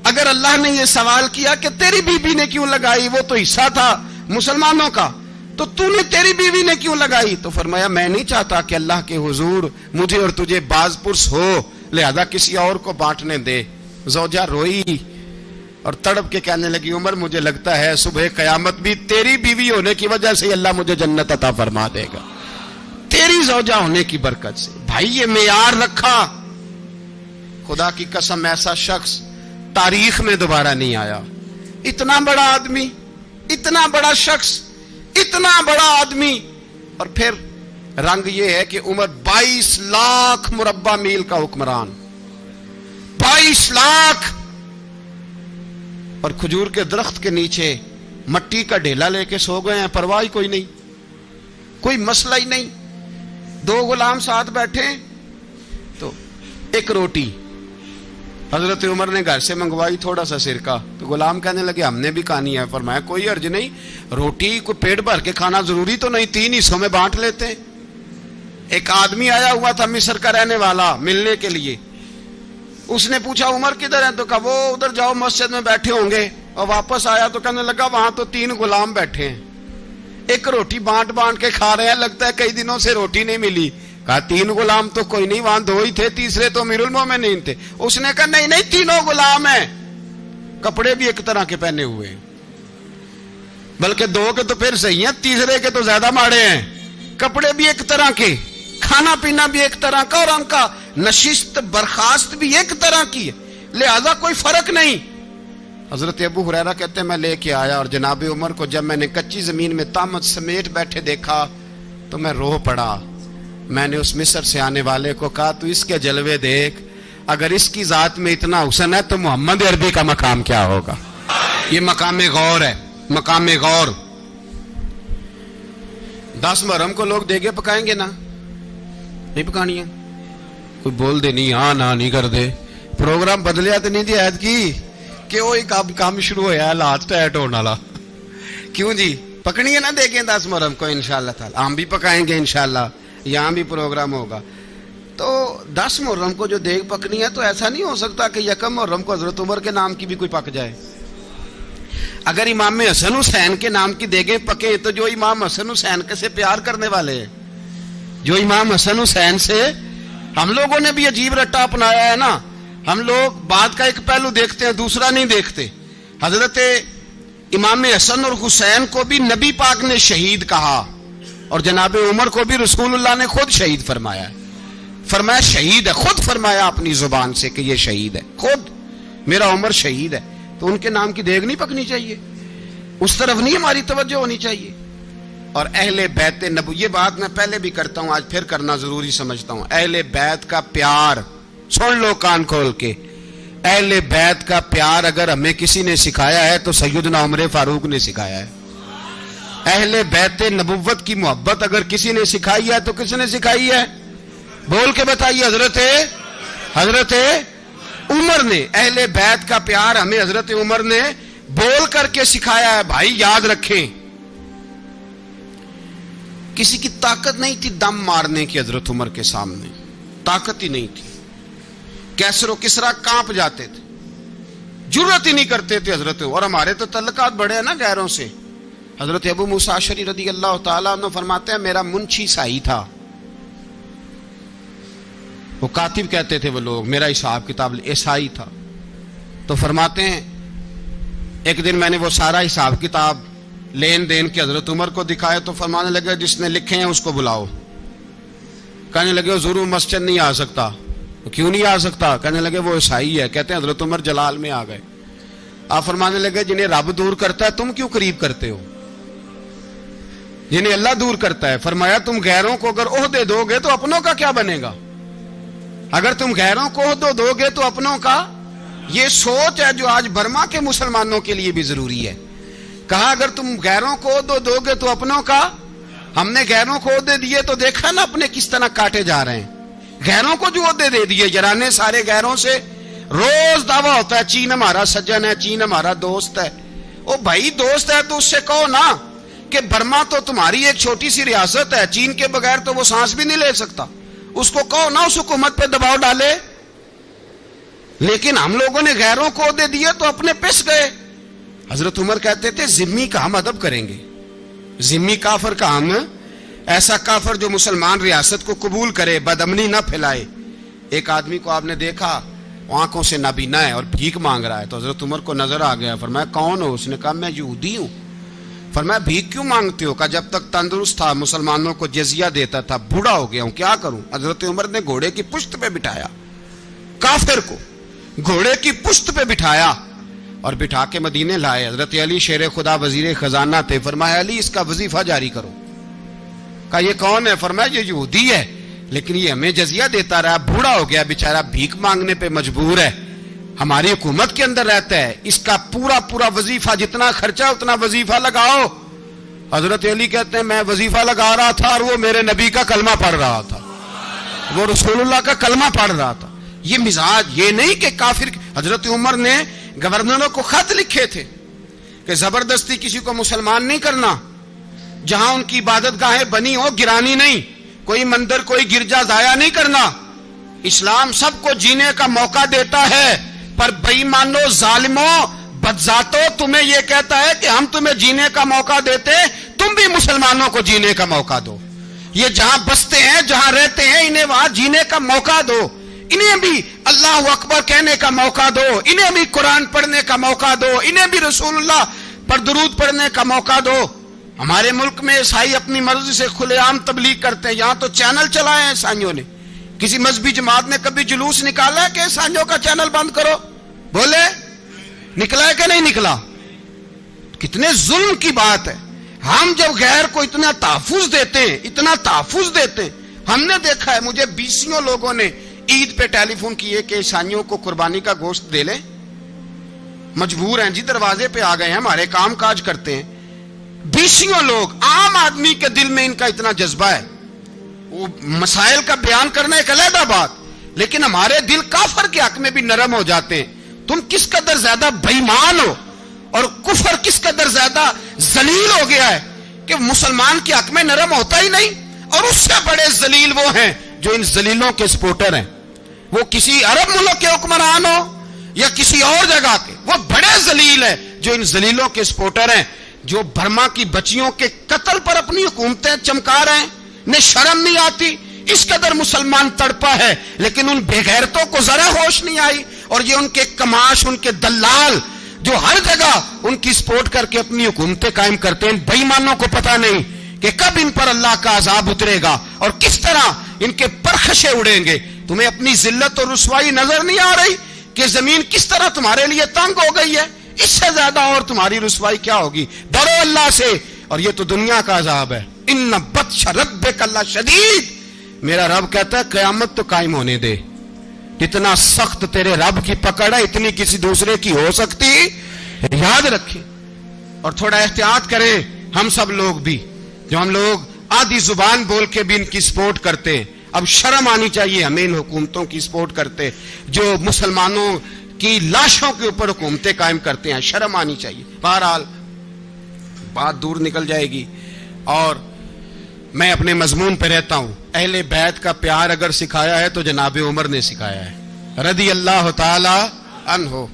اگر اللہ نے یہ سوال کیا کہ تیری بیوی نے کیوں لگائی، وہ تو حصہ تھا مسلمانوں کا، تو نے تیری بیوی نے کیوں لگائی؟ تو فرمایا میں نہیں چاہتا کہ اللہ کے حضور مجھے اور تجھے باز پرس ہو، لہذا کسی اور کو بانٹنے دے. زوجہ روئی اور تڑپ کے کہنے لگی عمر مجھے لگتا ہے صبح قیامت بھی تیری بیوی ہونے کی وجہ سے اللہ مجھے جنت عطا فرما دے گا، تیری زوجہ ہونے کی برکت سے. بھائی یہ معیار رکھا، خدا کی قسم ایسا شخص تاریخ میں دوبارہ نہیں آیا. اتنا بڑا آدمی، اتنا بڑا شخص، اتنا بڑا آدمی، اور پھر رنگ یہ ہے کہ عمر 22 لاکھ مربع میل کا حکمران، 22 لاکھ، اور کھجور کے درخت کے نیچے مٹی کا ڈھیلا لے کے سو گئے ہیں، پرواہ کوئی نہیں، کوئی مسئلہ ہی نہیں. 2 غلام ساتھ بیٹھے تو ایک روٹی حضرت عمر نے گھر سے منگوائی، تھوڑا سا سرکہ، تو غلام کہنے لگے ہم نے بھی کھانی ہے. فرمایا کوئی حرج نہیں، روٹی کو پیٹ بھر کے کھانا ضروری تو نہیں، 3 حصوں میں بانٹ لیتے ہیں، ایک آدمی آیا ہوا تھا مصر کا رہنے والا ملنے کے لیے. اس نے پوچھا عمر کدھر ہے؟ تو کہا وہ ادھر جاؤ مسجد میں بیٹھے ہوں گے. اور واپس آیا تو کہنے لگا وہاں تو 3 غلام بیٹھے ہیں, ایک روٹی بانٹ بانٹ کے کھا رہے ہیں, لگتا ہے کئی دنوں سے روٹی نہیں ملی. کہا 3 غلام تو کوئی نہیں, وہاں 2 ہی تھے, تیسرے تو امیر المومنین تھے. اس نے کہا نہیں نہیں 3 غلام ہیں, کپڑے بھی ایک طرح کے پہنے ہوئے ہیں, بلکہ 2 کے تو پھر صحیح ہیں, تیسرے کے تو زیادہ ماڑے ہیں. کپڑے بھی ایک طرح کے, کھانا پینا بھی ایک طرح کا, اور ان کا نشست برخاست بھی ایک طرح کی ہے, لہذا کوئی فرق نہیں. حضرت ابو ہریرہ کہتے ہیں میں لے کے آیا, اور جناب عمر کو جب میں نے کچی زمین میں تامت سمیٹ بیٹھے دیکھا تو میں رو پڑا. میں نے اس مصر سے آنے والے کو کہا تو اس کے جلوے دیکھ, اگر اس کی ذات میں اتنا حسن ہے تو محمد عربی کا مقام کیا ہوگا. یہ مقام غور ہے, مقام غور. 10 محرم کو لوگ دیگے پکائیں گے نا, نہیں پکانی ہے؟ کوئی بول دے نہیں, ہاں نہ نہیں کر دے. پروگرام بدلیا تو نہیں دی عید کی کہ وہی کام شروع ہوا ہے لاسٹ ٹائٹ ہونے والا. کیوں جی, پکنی ہے نا دیکھیں 10 محرم کو انشاءاللہ تعالی. ہم بھی پکائیں گے انشاءاللہ, یہاں بھی پروگرام ہوگا. تو 10 محرم کو جو دیگ پکنی ہے تو ایسا نہیں ہو سکتا کہ 1 محرم کو حضرت عمر کے نام کی بھی کوئی پک جائے. اگر امام حسن حسین کے نام کی دیگیں پکے تو جو امام حسن حسین سے پیار کرنے والے ہیں, جو امام حسن حسین سے, ہم لوگوں نے بھی عجیب رٹا اپنایا ہے نا. ہم لوگ بات کا ایک پہلو دیکھتے ہیں, دوسرا نہیں دیکھتے. حضرت امام حسن اور حسین کو بھی نبی پاک نے شہید کہا, اور جناب عمر کو بھی رسول اللہ نے خود شہید فرمایا. فرمایا شہید ہے, خود فرمایا اپنی زبان سے کہ یہ شہید ہے, خود میرا عمر شہید ہے. تو ان کے نام کی دیگ نہیں پکنی چاہیے, اس طرف نہیں ہماری توجہ ہونی چاہیے. اور اہل بیت نبو, یہ بات میں پہلے بھی کرتا ہوں, آج پھر کرنا ضروری سمجھتا ہوں. اہل بیت کا پیار, سن لو کان کھول کے, اہل بیت کا پیار اگر ہمیں کسی نے سکھایا ہے تو سیدنا عمر فاروق نے سکھایا ہے. اہل بیت نبوت کی محبت اگر کسی نے سکھائی ہے تو کس نے سکھائی ہے؟ بول کے بتائیے. حضرت عمر نے. اہل بیت کا پیار ہمیں حضرت عمر نے بول کر کے سکھایا ہے. بھائی یاد رکھیں, کسی کی طاقت نہیں تھی دم مارنے کی حضرت عمر کے سامنے, طاقت ہی نہیں تھی. کیسر و کسرا کانپ جاتے تھے, جرت ہی نہیں کرتے تھے حضرت. اور ہمارے تو تعلقات بڑے ہیں نا غیروں سے. حضرت ابو موسیٰ اشعری رضی اللہ تعالیٰ عنہ فرماتے ہیں میرا منشی سائی تھا, وہ کاتب کہتے تھے وہ لوگ, میرا حساب کتاب عیسائی تھا. تو فرماتے ہیں ایک دن میں نے وہ سارا حساب کتاب لین دین کے حضرت عمر کو دکھایا تو فرمانے لگے جس نے لکھے ہیں اس کو بلاؤ. کہنے لگے ضرور مسجد نہیں آ سکتا. کیوں نہیں آ سکتا؟ کہنے لگے وہ عیسائی ہے. کہتے ہیں حضرت عمر جلال میں آ گئے. آپ فرمانے لگے جنہیں رب دور کرتا ہے تم کیوں قریب کرتے ہو؟ جنہیں اللہ دور کرتا ہے. فرمایا تم غیروں کو اگر عہدے دو گے تو اپنوں کا کیا بنے گا؟ اگر تم غیروں کو عہدے دو گے تو اپنوں کا. یہ سوچ ہے جو آج برما کے مسلمانوں کے لیے بھی ضروری ہے. کہا اگر تم غیروں کو عہدے دو گے تو اپنوں کا. ہم نے غیروں کو عہدے دیے تو دیکھا نا اپنے کس طرح کاٹے جا رہے ہیں. غیروں کو جو عہدے دے دیے جرانے سارے غیروں سے. روز دعویٰ ہوتا ہے چین ہمارا سجن ہے, چین ہمارا دوست ہے. او بھائی دوست ہے تو اس سے کہو نا کہ برما تو تمہاری ایک چھوٹی سی ریاست ہے, چین کے بغیر تو وہ سانس بھی نہیں لے سکتا. اس کو کہو نا اس حکومت پہ دباؤ ڈالے. لیکن ہم لوگوں نے غیروں کو عہدے دیے تو اپنے پس گئے. حضرت عمر کہتے تھے ذمی کا ہم ادب کریں گے, ذمی کافر کا ہم, ایسا کافر جو مسلمان ریاست کو قبول کرے, بدامنی نہ پھیلائے. ایک آدمی کو آپ نے دیکھا آنکھوں سے نابینا ہے اور بھیک مانگ رہا ہے, تو حضرت عمر کو نظر آ گیا. فرمایا کون ہو؟ اس نے کہا میں یہودی ہوں. فرمایا بھیک کیوں مانگتے ہو؟ کہا جب تک تندرست تھا مسلمانوں کو جزیہ دیتا تھا, بوڑھا ہو گیا ہوں کیا کروں. حضرت عمر نے گھوڑے کی پشت پہ بٹھایا, کافر کو گھوڑے کی پشت پہ بٹھایا اور بٹھا کے مدینے لائے. حضرت علی شیر خدا وزیر خزانہ تھے. فرمایا علی اس کا وظیفہ جاری کرو. کہا یہ کون ہے؟ فرمایا یہ یہودی ہے لیکن یہ ہمیں جزیہ دیتا رہا, بوڑھا ہو گیا بیچارہ, بھیک مانگنے پہ مجبور ہے, ہماری حکومت کے اندر رہتا ہے, اس کا پورا وظیفہ جتنا خرچہ اتنا وظیفہ لگاؤ. حضرت علی کہتے ہیں میں وظیفہ لگا رہا تھا اور وہ میرے نبی کا کلمہ پڑھ رہا تھا, وہ رسول اللہ کا کلمہ پڑھ رہا تھا. یہ مزاج, یہ نہیں کہ کافر. حضرت عمر نے گورنروں کو خط لکھے تھے کہ زبردستی کسی کو مسلمان نہیں کرنا, جہاں ان کی عبادت گاہیں بنی ہو گرانی نہیں, کوئی مندر کوئی گرجا ضائع نہیں کرنا. اسلام سب کو جینے کا موقع دیتا ہے، پر بے ایمانو ظالموں بدذاتوں تمہیں یہ کہتا ہے کہ ہم تمہیں جینے کا موقع دیتے، تم بھی مسلمانوں کو جینے کا موقع دو. یہ جہاں بستے ہیں جہاں رہتے ہیں انہیں وہاں جینے کا موقع دو، انہیں بھی اللہ اکبر کہنے کا موقع دو، انہیں بھی قرآن پڑھنے کا موقع دو، انہیں بھی رسول اللہ پر درود پڑھنے کا موقع دو. ہمارے ملک میں عیسائی اپنی مرضی سے کھلے عام تبلیغ کرتے ہیں. یہاں تو چینل چلائے ہیں عیسائیوں نے. کسی مذہبی جماعت نے کبھی جلوس نکالا ہے کہ عیسائیوں کا چینل بند کرو؟ بولے نکلا ہے کہ نہیں نکلا؟ کتنے ظلم کی بات ہے. ہم جب غیر کو اتنا تحفظ دیتے ہیں، اتنا تحفظ دیتے ہیں. ہم نے دیکھا ہے، مجھے بیسیوں لوگوں نے عید پہ ٹیلی فون کیے کہ عیسائیوں کو قربانی کا گوشت دے لیں، مجبور ہیں جی، دروازے پہ آ گئے ہیں، ہمارے کام کاج کرتے ہیں. بیسیوں لوگ، عام آدمی کے دل میں ان کا اتنا جذبہ ہے. وہ مسائل کا بیان کرنا ایک علیحدہ بات، لیکن ہمارے دل کافر کے حق میں بھی نرم ہو جاتے ہیں. تم کس قدر زیادہ بے ایمان ہو اور کفر کس قدر زیادہ ذلیل ہو گیا ہے کہ مسلمان کے حق میں نرم ہوتا ہی نہیں. اور اس سے بڑے ذلیل وہ ہیں جو ان ذلیلوں کے سپورٹر ہیں. وہ کسی عرب ملک کے حکمران ہو یا کسی اور جگہ کے، وہ بڑے ذلیل ہیں جو ان ذلیلوں کے سپورٹر ہیں، جو برما کی بچیوں کے قتل پر اپنی حکومتیں چمکا رہے ہیں. انہیں شرم نہیں آتی. اس قدر مسلمان تڑپا ہے، لیکن ان بے غیرتوں کو ذرا ہوش نہیں آئی. اور یہ ان کے کماش، ان کے دلال جو ہر جگہ ان کی سپورٹ کر کے اپنی حکومتیں قائم کرتے ہیں، بے ایمانوں کو پتہ نہیں کہ کب ان پر اللہ کا عذاب اترے گا اور کس طرح ان کے پرخشے اڑیں گے. تمہیں اپنی ذلت اور رسوائی نظر نہیں آ رہی کہ زمین کس طرح تمہارے لیے تنگ ہو گئی ہے؟ اس سے زیادہ اور تمہاری رسوائی کیا ہوگی؟ ڈرو اللہ سے. اور یہ تو دنیا کا عذاب ہے. ان بطش ربک لشدید. میرا رب کہتا ہے قیامت تو قائم ہونے دے. اتنا سخت تیرے رب کی پکڑ ہے، اتنی کسی دوسرے کی ہو سکتی؟ یاد رکھیں اور تھوڑا احتیاط کریں. ہم سب لوگ بھی، جو ہم لوگ آدھی زبان بول کے بھی ان کی سپورٹ کرتے ہیں، اب شرم آنی چاہیے ہمیں ان حکومتوں کی سپورٹ کرتے جو مسلمانوں کی لاشوں کے اوپر حکومتیں قائم کرتے ہیں. شرم آنی چاہیے. بہرحال بات دور نکل جائے گی اور میں اپنے مضمون پہ رہتا ہوں. اہل بیت کا پیار اگر سکھایا ہے تو جناب عمر نے سکھایا ہے رضی اللہ تعالی عنہ.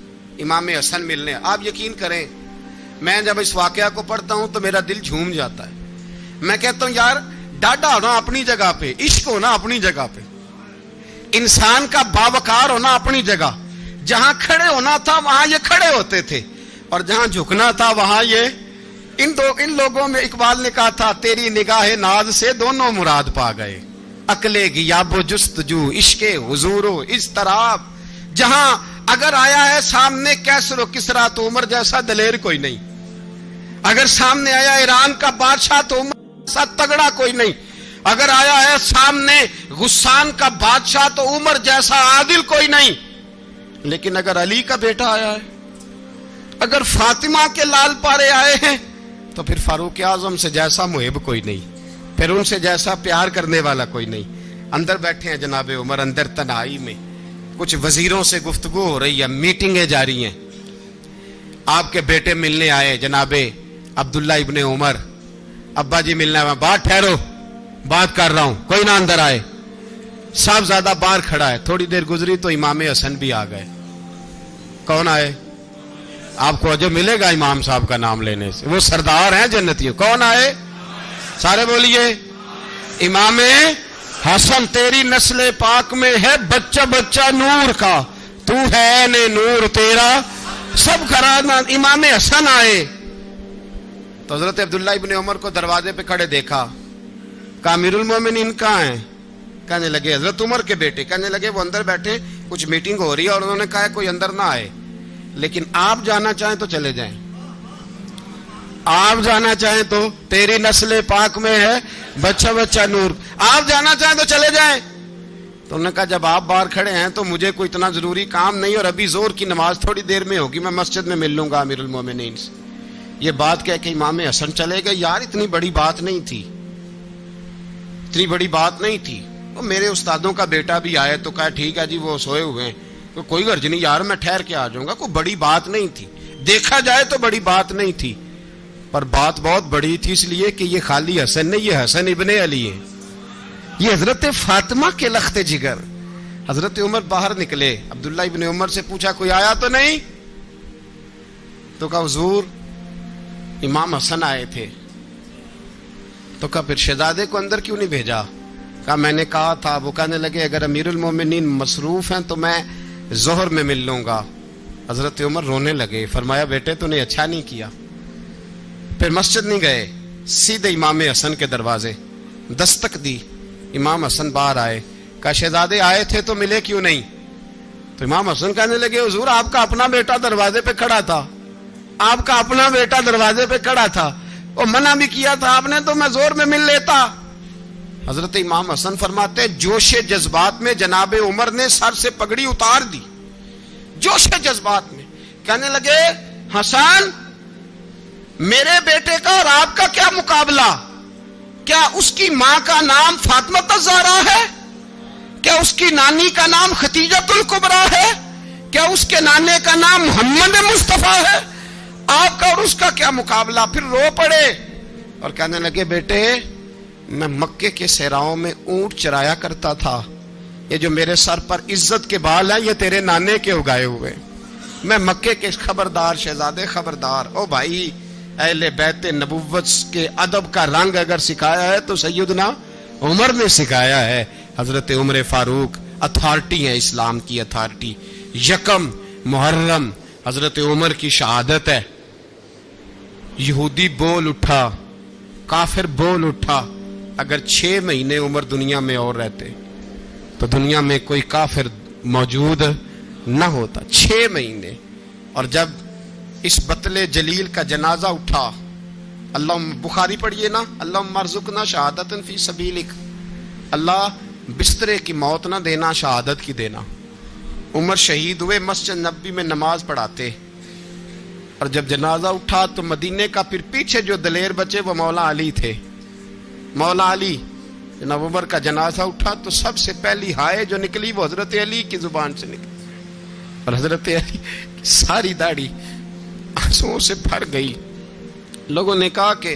امام حسن ملنے، آپ یقین کریں میں جب اس واقعہ کو پڑھتا ہوں تو میرا دل جھوم جاتا ہے. میں کہتا ہوں یار، ڈاڈا ہونا اپنی جگہ پہ، عشق ہونا اپنی جگہ پہ، انسان کا باوقار ہونا اپنی جگہ. جہاں کھڑے ہونا تھا وہاں یہ کھڑے ہوتے تھے، اور جہاں جھکنا تھا وہاں یہ ان لوگوں میں اقبال نے کہا تھا تیری نگاہ ناز سے دونوں مراد پا گئے، عقل غیاب و جستجو، عشق حضور و اضطراب. جہاں اگر آیا ہے سامنے کیسر و کسرا تو عمر جیسا دلیر کوئی نہیں. اگر سامنے آیا ایران کا بادشاہ تو عمر جیسا تگڑا کوئی نہیں. اگر آیا ہے سامنے غسان کا بادشاہ تو عمر جیسا عادل کوئی نہیں. لیکن اگر علی کا بیٹا آیا ہے، اگر فاطمہ کے لال پارے آئے ہیں، تو پھر فاروق اعظم سے جیسا محب کوئی نہیں، پھر ان سے جیسا پیار کرنے والا کوئی نہیں. اندر بیٹھے ہیں جناب عمر، اندر تنہائی میں کچھ وزیروں سے گفتگو ہو رہی ہے، میٹنگیں جاری ہیں. آپ کے بیٹے ملنے آئے جناب عبداللہ ابن عمر. ابا جی ملنا ہے. بات ٹھہرو، بات کر رہا ہوں، کوئی نہ اندر آئے. صاحب زیادہ باہر کھڑا ہے. تھوڑی دیر گزری تو امام حسن بھی آ گئے. کون آئے؟ آپ کو جو ملے گا امام صاحب کا نام لینے سے، وہ سردار ہیں جنتیوں. کون آئے؟ سارے بولیے. امام حسن، تیری نسل پاک میں ہے بچہ بچہ نور کا، تو ہے نے نور تیرا سب گھرانہ. امام حسن آئے تو حضرت عبداللہ ابن عمر کو دروازے پہ کھڑے دیکھا. کہا امیر المومنین کہاں ہیں؟ کہنے لگے حضرت عمر کے بیٹے. کہنے لگے وہ اندر بیٹھے، کچھ میٹنگ ہو رہی ہے، اور انہوں نے کہا کوئی اندر نہ آئے، لیکن آپ جانا چاہیں تو چلے جائیں. آپ جانا چاہیں تو، تیری نسل پاک میں ہے بچہ بچہ نور، آپ جانا چاہیں تو چلے جائیں. تو انہوں نے کہا جب آپ باہر کھڑے ہیں تو مجھے کوئی اتنا ضروری کام نہیں، اور ابھی زور کی نماز تھوڑی دیر میں ہوگی، میں مسجد میں مل لوں گا امیر المومنین سے. یہ بات کہہ کہ امام حسن چلے گئے. یار اتنی بڑی بات نہیں تھی، اتنی بڑی بات نہیں تھی. وہ میرے استادوں کا بیٹا بھی آئے تو کہا ٹھیک ہے جی وہ سوئے ہوئے ہیں، تو کوئی غرض نہیں یار، میں ٹھہر کے آ جاؤں گا. کوئی بڑی بات نہیں تھی، دیکھا جائے تو بڑی بات نہیں تھی، پر بات بہت بڑی تھی، اس لیے کہ یہ خالی حسن نہیں، یہ حسن ابن علی ہے. یہ حضرت فاطمہ کے لخت جگر. حضرت عمر باہر نکلے, عبداللہ ابن عمر سے پوچھا کوئی آیا تو نہیں؟ تو کہا حضور امام حسن آئے تھے. تو کہا پھر شہزادے کو اندر کیوں نہیں بھیجا؟ کہا میں نے کہا تھا. وہ کہنے لگے اگر امیر المومنین مصروف ہیں تو میں ظہر میں مل لوں گا. حضرت عمر رونے لگے, فرمایا بیٹے تو نے اچھا نہیں کیا. پھر مسجد نہیں گئے, سیدھے امام حسن کے دروازے دستک دی. امام حسن باہر آئے, کہا شہزادے آئے تھے تو ملے کیوں نہیں؟ تو امام حسن کہنے لگے حضور آپ کا اپنا بیٹا دروازے پہ کھڑا تھا, آپ کا اپنا بیٹا دروازے پہ کھڑا تھا, اور منع بھی کیا تھا آپ نے تو میں زور میں مل لیتا. حضرت امام حسن فرماتے جوش جذبات میں جناب عمر نے سر سے پگڑی اتار دی, جوش جذبات میں. کہنے لگے حسن میرے بیٹے کا اور آپ کا کیا مقابلہ؟ کیا اس کی ماں کا نام فاطمہ الزہرا ہے؟ کیا اس کی نانی کا نام ختیجۃ الکبریٰ ہے؟ کیا اس کے نانے کا نام محمد مصطفیٰ ہے؟ آپ کا اور اس کا کیا مقابلہ؟ پھر رو پڑے اور کہنے لگے بیٹے میں مکے کے صحراؤں میں اونٹ چرایا کرتا تھا, یہ جو میرے سر پر عزت کے بال ہیں یہ تیرے نانے کے اگائے ہوئے. میں مکے کے خبردار شہزادے خبردار. او بھائی اہل بیت نبوت کے ادب کا رنگ اگر سکھایا ہے تو سیدنا عمر نے سکھایا ہے. حضرت عمر فاروق اتھارٹی ہے, اسلام کی اتھارٹی. یکم محرم حضرت عمر کی شہادت ہے. یہودی بول اٹھا, کافر بول اٹھا. اگر 6 مہینے عمر دنیا میں اور رہتے تو دنیا میں کوئی کافر موجود نہ ہوتا. 6 مہینے. اور جب اس بطل جلیل کا جنازہ اٹھا, اللہ بخاری پڑھیے نا, اللہم ارزقنا شہادت فی سبیلک, اللہ بسترے کی موت نہ دینا, شہادت کی دینا. عمر شہید ہوئے, مسجد نبوی میں نماز پڑھاتے, اور جب جنازہ اٹھا تو مدینے کا پھر پیچھے جو دلیر بچے وہ مولا علی تھے. مولا علی, جناب عمر کا جنازہ اٹھا تو سب سے پہلی ہائے جو نکلی وہ حضرت علی کی زبان سے نکلی, اور حضرت علی کی ساری داڑھی آنسوؤں سے بھر گئی. لوگوں نے کہا کہ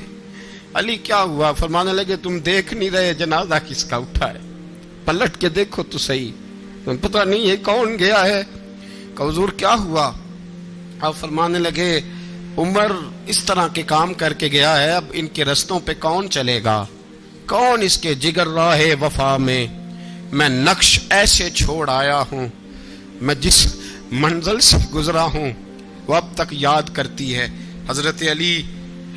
علی کیا ہوا؟ فرمانے لگے تم دیکھ نہیں رہے جنازہ کس کا اٹھا ہے؟ پلٹ کے دیکھو تو صحیح, تم پتہ نہیں یہ کون گیا ہے. کہ حضور کیا ہوا؟ آپ فرمانے لگے عمر اس طرح کے کام کر کے گیا ہے, اب ان کے رستوں پہ کون چلے گا؟ کون اس کے جگر راہ وفا میں؟ میں نقش ایسے چھوڑ آیا ہوں, میں جس منزل سے گزرا ہوں وہ اب تک یاد کرتی ہے. حضرت علی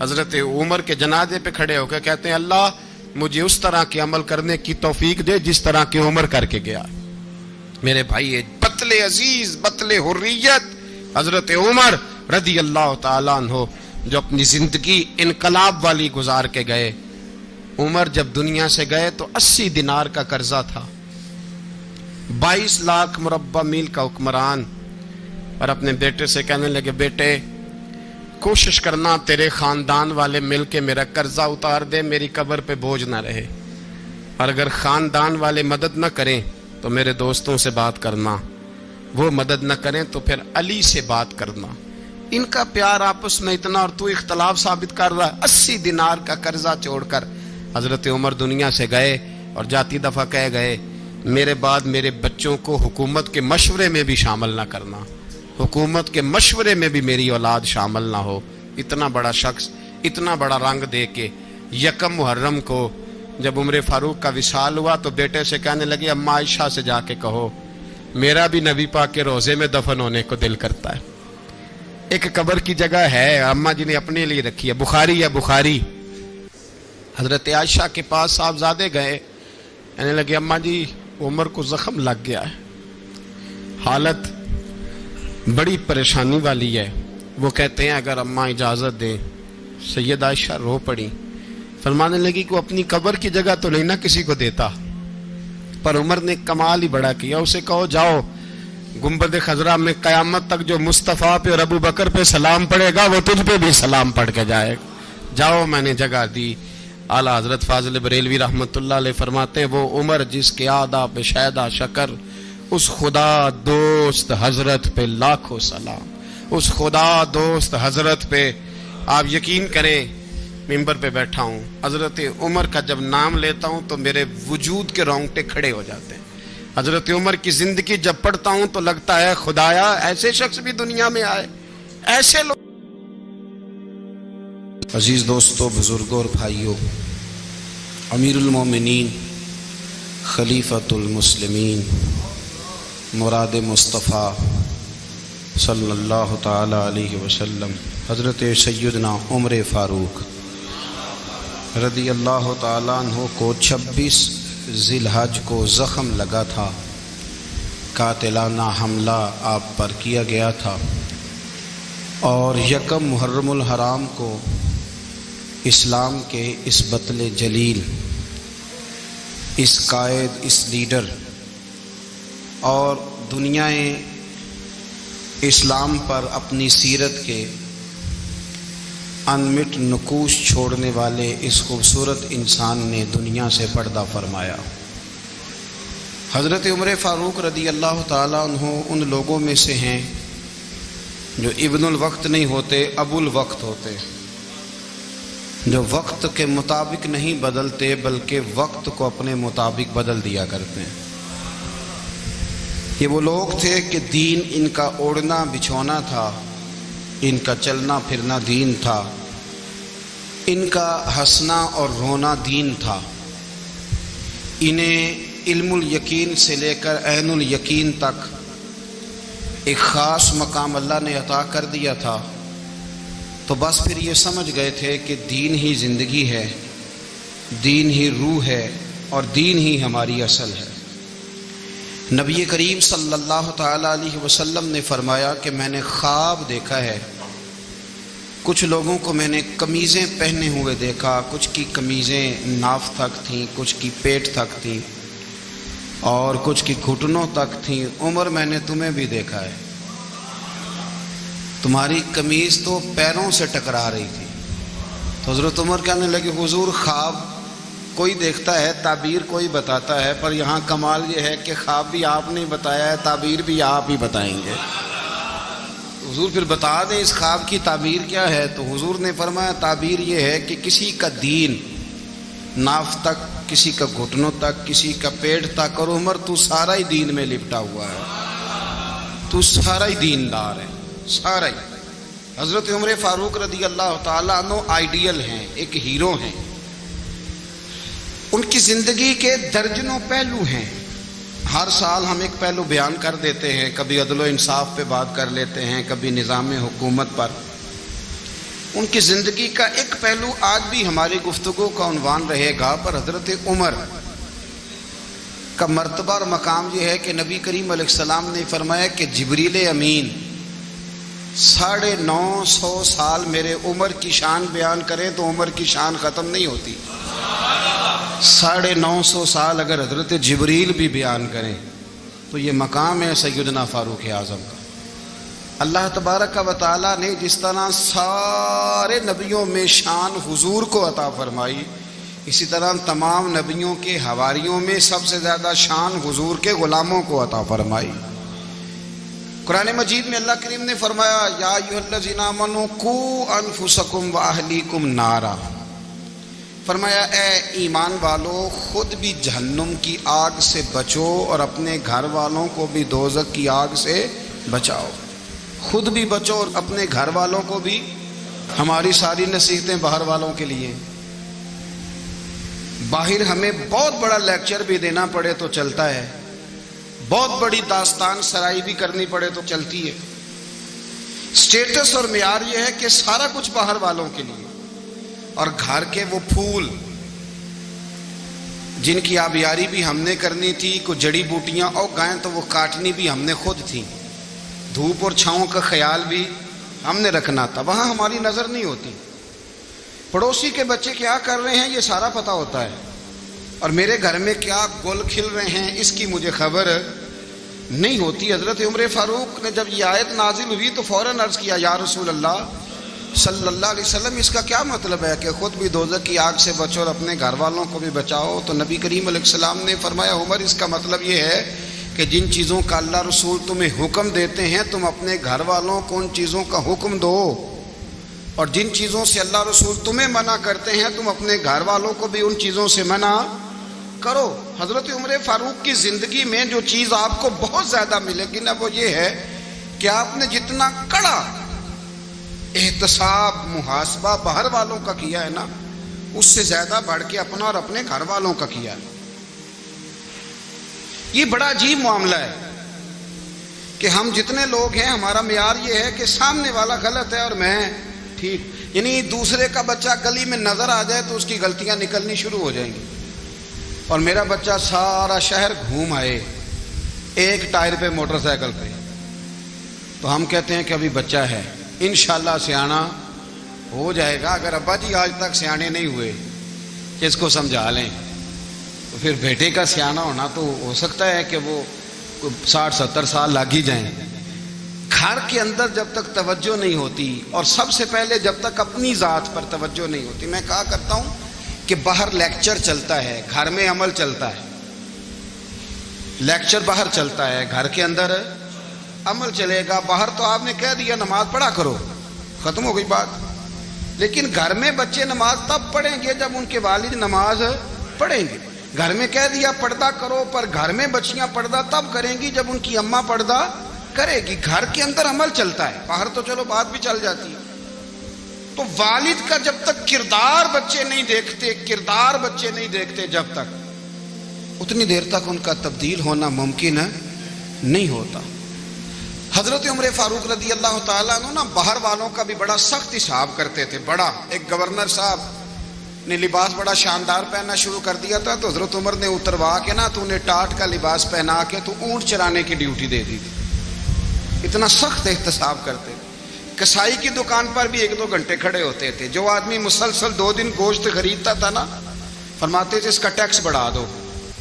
حضرت عمر کے جنازے پہ کھڑے ہو کے کہتے ہیں اللہ مجھے اس طرح کے عمل کرنے کی توفیق دے جس طرح کی عمر کر کے گیا. میرے بھائی بطل عزیز, بطل حریت حضرت عمر رضی اللہ تعالیٰ عنہ جو اپنی زندگی انقلاب والی گزار کے گئے. عمر جب دنیا سے گئے تو 80 دینار کا قرضہ تھا, 22 لاکھ مربع میل کا حکمران. اور اپنے بیٹے سے کہنے لگے بیٹے کوشش کرنا تیرے خاندان والے مل کے میرا قرضہ اتار دے, میری قبر پہ بوجھ نہ رہے. اور اگر خاندان والے مدد نہ کریں تو میرے دوستوں سے بات کرنا, وہ مدد نہ کریں تو پھر علی سے بات کرنا. ان کا پیار آپس میں اتنا, اور تو اختلاف ثابت کر رہا ہے. 80 دینار کا قرضہ چھوڑ کر حضرت عمر دنیا سے گئے, اور جاتی دفعہ کہہ گئے میرے بعد میرے بچوں کو حکومت کے مشورے میں بھی شامل نہ کرنا, حکومت کے مشورے میں بھی میری اولاد شامل نہ ہو. اتنا بڑا شخص اتنا بڑا رنگ دے کے یکم محرم کو جب عمر فاروق کا وصال ہوا تو بیٹے سے کہنے لگے اماں عائشہ سے جا کے کہو میرا بھی نبی پاک کے روزے میں دفن ہونے کو دل کرتا ہے. ایک قبر کی جگہ ہے اماں جی نے اپنے لیے رکھی ہے, بخاری ہے بخاری. حضرت عائشہ کے پاس صاحبزادے گئے, کہنے لگے اماں جی عمر کو زخم لگ گیا ہے, حالت بڑی پریشانی والی ہے. وہ کہتے ہیں اگر اماں اجازت دیں. سید عائشہ رو پڑی, فرمانے لگی کہ اپنی قبر کی جگہ تو نہیں نہ کسی کو دیتا, پر عمر نے کمال ہی بڑا کیا. اسے کہو جاؤ گنبد خضرا میں قیامت تک جو مصطفیٰ پہ اور ابو بکر پہ سلام پڑھے گا وہ تجھ پہ بھی سلام پڑھ کے جائے. جاؤ میں نے جگہ دی. اعلیٰ حضرت فاضل بریلوی رحمت اللہ علیہ فرماتے ہیں وہ عمر جس کے آداب شیدہ شکر, اس خدا دوست حضرت پہ لاکھوں سلام, اس خدا دوست حضرت پہ. آپ یقین کریں منبر پہ بیٹھا ہوں، حضرت عمر کا جب نام لیتا ہوں تو میرے وجود کے رونگٹے کھڑے ہو جاتے ہیں۔ حضرت عمر کی زندگی جب پڑھتا ہوں تو لگتا ہے خدایا ایسے شخص بھی دنیا میں آئے، ایسے لوگ۔ عزیز دوستو، بزرگوں اور بھائیوں، امیر المومنین، خلیفۃ المسلمین، مراد مصطفیٰ صلی اللہ تعالی علیہ وسلم، حضرت سیدنا عمر فاروق رضی اللہ تعالیٰ عنہ کو 26 ذی الحج کو زخم لگا تھا، قاتلانہ حملہ آپ پر کیا گیا تھا، اور 1 محرم الحرام کو اسلام کے اس بطل جلیل، اس قائد، اس لیڈر اور دنیا اسلام پر اپنی سیرت کے انمٹ نقوش چھوڑنے والے اس خوبصورت انسان نے دنیا سے پردہ فرمایا۔ حضرت عمر فاروق رضی اللہ تعالیٰ عنہ ان لوگوں میں سے ہیں جو ابن الوقت نہیں ہوتے، ابو الوقت ہوتے، جو وقت کے مطابق نہیں بدلتے بلکہ وقت کو اپنے مطابق بدل دیا کرتے ہیں۔ یہ وہ لوگ تھے کہ دین ان کا اوڑھنا بچھونا تھا، ان کا چلنا پھرنا دین تھا، ان کا ہنسنا اور رونا دین تھا۔ انہیں علم الیقین سے لے کر عین الیقین تک ایک خاص مقام اللہ نے عطا کر دیا تھا، تو بس پھر یہ سمجھ گئے تھے کہ دین ہی زندگی ہے، دین ہی روح ہے، اور دین ہی ہماری اصل ہے۔ نبی کریم صلی اللہ تعالیٰ علیہ وسلم نے فرمایا کہ میں نے خواب دیکھا ہے، کچھ لوگوں کو میں نے قمیضیں پہنے ہوئے دیکھا، کچھ کی قمیضیں ناف تک تھیں، کچھ کی پیٹ تک تھیں، اور کچھ کی گھٹنوں تک تھیں۔ عمر میں نے تمہیں بھی دیکھا ہے، تمہاری قمیض تو پیروں سے ٹکرا رہی تھی۔ تو حضرت عمر کہنے لگے حضور خواب کوئی دیکھتا ہے، تعبیر کوئی بتاتا ہے، پر یہاں کمال یہ ہے کہ خواب بھی آپ نے بتایا ہے، تعبیر بھی آپ ہی بتائیں گے۔ حضور پھر بتا دیں اس خواب کی تعبیر کیا ہے؟ تو حضور نے فرمایا تعبیر یہ ہے کہ کسی کا دین ناف تک، کسی کا گھٹنوں تک، کسی کا پیٹ تک، اور عمر تو سارا ہی دین میں لپٹا ہوا ہے، تو سارا ہی دیندار ہے، سارا ہی۔ حضرت عمر فاروق رضی اللہ تعالیٰ عنہ آئیڈیل ہیں، ایک ہیرو ہیں۔ ان کی زندگی کے درجنوں پہلو ہیں، ہر سال ہم ایک پہلو بیان کر دیتے ہیں، کبھی عدل و انصاف پہ بات کر لیتے ہیں، کبھی نظام حکومت پر۔ ان کی زندگی کا ایک پہلو آج بھی ہماری گفتگو کا عنوان رہے گا، پر حضرت عمر کا مرتبہ اور مقام یہ ہے کہ نبی کریم علیہ السلام نے فرمایا کہ جبریل امین 950 سال میرے عمر کی شان بیان کریں تو عمر کی شان ختم نہیں ہوتی۔ 950 سال اگر حضرت جبریل بھی بیان کریں تو یہ مقام ہے سیدنا فاروق اعظم کا۔ اللہ تبارک و تعالیٰ نے جس طرح سارے نبیوں میں شان حضور کو عطا فرمائی، اسی طرح تمام نبیوں کے حواریوں میں سب سے زیادہ شان حضور کے غلاموں کو عطا فرمائی۔ قرآن مجید میں اللہ کریم نے فرمایا یا ایھا الذین آمنوا قوا انفسکم واہلیکم نارا، فرمایا اے ایمان والو خود بھی جہنم کی آگ سے بچو اور اپنے گھر والوں کو بھی دوزخ کی آگ سے بچاؤ۔ خود بھی بچو اور اپنے گھر والوں کو بھی۔ ہماری ساری نصیحتیں باہر والوں کے لیے، باہر ہمیں بہت بڑا لیکچر بھی دینا پڑے تو چلتا ہے، بہت بڑی داستان سرائی بھی کرنی پڑے تو چلتی ہے۔ سٹیٹس اور معیار یہ ہے کہ سارا کچھ باہر والوں کے لیے، اور گھر کے وہ پھول جن کی آبیاری بھی ہم نے کرنی تھی، کوئی جڑی بوٹیاں اور گائیں تو وہ کاٹنی بھی ہم نے خود تھی، دھوپ اور چھاؤں کا خیال بھی ہم نے رکھنا تھا، وہاں ہماری نظر نہیں ہوتی۔ پڑوسی کے بچے کیا کر رہے ہیں یہ سارا پتہ ہوتا ہے، اور میرے گھر میں کیا گل کھل رہے ہیں اس کی مجھے خبر نہیں ہوتی۔ حضرت عمر فاروق نے جب یہ آیت نازل ہوئی تو فوراً عرض کیا یا رسول اللہ صلی اللہ علیہ وسلم اس کا کیا مطلب ہے کہ خود بھی دوزخ کی آگ سے بچو اور اپنے گھر والوں کو بھی بچاؤ؟ تو نبی کریم علیہ السلام نے فرمایا عمر اس کا مطلب یہ ہے کہ جن چیزوں کا اللہ رسول تمہیں حکم دیتے ہیں تم اپنے گھر والوں کو ان چیزوں کا حکم دو، اور جن چیزوں سے اللہ رسول تمہیں منع کرتے ہیں تم اپنے گھر والوں کو بھی ان چیزوں سے منع کرو۔ حضرت عمر فاروق کی زندگی میں جو چیز آپ کو بہت زیادہ ملے گی نا وہ یہ ہے کہ آپ نے جتنا کڑا احتساب محاسبہ باہر والوں کا کیا ہے نا اس سے زیادہ بڑھ کے اپنا اور اپنے گھر والوں کا کیا ہے۔ یہ بڑا عجیب معاملہ ہے کہ ہم جتنے لوگ ہیں ہمارا معیار یہ ہے کہ سامنے والا غلط ہے اور میں ٹھیک، یعنی دوسرے کا بچہ گلی میں نظر آ جائے تو اس کی غلطیاں نکلنی شروع ہو جائیں گی، اور میرا بچہ سارا شہر گھوم آئے ایک ٹائر پہ موٹر سائیکل پہ تو ہم کہتے ہیں کہ ابھی بچہ ہے، انشاءاللہ سیانا ہو جائے گا۔ اگر ابا جی آج تک سیانے نہیں ہوئے کہ اس کو سمجھا لیں تو پھر بیٹے کا سیانا ہونا تو ہو سکتا ہے کہ وہ 60-70 سال لگ ہی جائیں۔ گھر کے اندر جب تک توجہ نہیں ہوتی اور سب سے پہلے جب تک اپنی ذات پر توجہ نہیں ہوتی، میں کہا کرتا ہوں کہ باہر لیکچر چلتا ہے گھر میں عمل چلتا ہے، لیکچر باہر چلتا ہے گھر کے اندر عمل چلے گا۔ باہر تو آپ نے کہہ دیا نماز پڑھا کرو، ختم ہو گئی بات، لیکن گھر میں بچے نماز تب پڑھیں گے جب ان کے والد نماز پڑھیں گے۔ گھر میں کہہ دیا پردہ کرو، پر گھر میں بچیاں پردہ تب کریں گی جب ان کی اماں پردہ کرے گی۔ گھر کے اندر عمل چلتا ہے، باہر تو چلو بات بھی چل جاتی ہے۔ تو والد کا جب تک کردار بچے نہیں دیکھتے جب تک اتنی دیر تک ان کا تبدیل ہونا ممکن نہیں ہوتا۔ حضرت عمر فاروق رضی اللہ تعالیٰ عنہ نا باہر والوں کا بھی بڑا سخت حساب کرتے تھے۔ بڑا ایک گورنر صاحب نے لباس بڑا شاندار پہننا شروع کر دیا تھا تو حضرت عمر نے اتروا کے نا تو انہیں ٹاٹ کا لباس پہنا کے تو اونٹ چرانے کی ڈیوٹی دے دی تھی۔ اتنا سخت احتساب کرتے تھے۔ کسائی کی دکان پر بھی 1-2 گھنٹے کھڑے ہوتے تھے۔ جو آدمی مسلسل 2 دن گوشت خریدتا تھا نا فرماتے تھے اس کا ٹیکس بڑھا دو،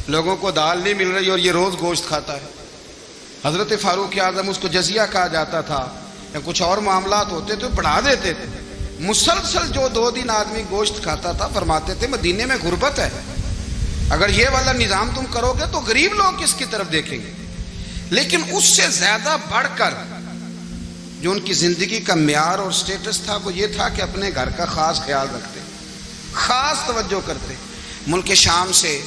لوگوں کو دال نہیں مل رہی اور یہ روز گوشت کھاتا ہے۔ حضرت فاروق اعظم اس کو جزیہ کہا جاتا تھا یا کچھ اور معاملات ہوتے تو بڑھا دیتے تھے۔ مسلسل جو 2 دن آدمی گوشت کھاتا تھا فرماتے تھے مدینے میں غربت ہے، اگر یہ والا نظام تم کرو گے تو غریب لوگ کس کی طرف دیکھیں گے۔ لیکن اس سے زیادہ بڑھ کر جو ان کی زندگی کا معیار اور سٹیٹس تھا وہ یہ تھا کہ اپنے گھر کا خاص خیال رکھتے، خاص توجہ کرتے۔ ملک شام سے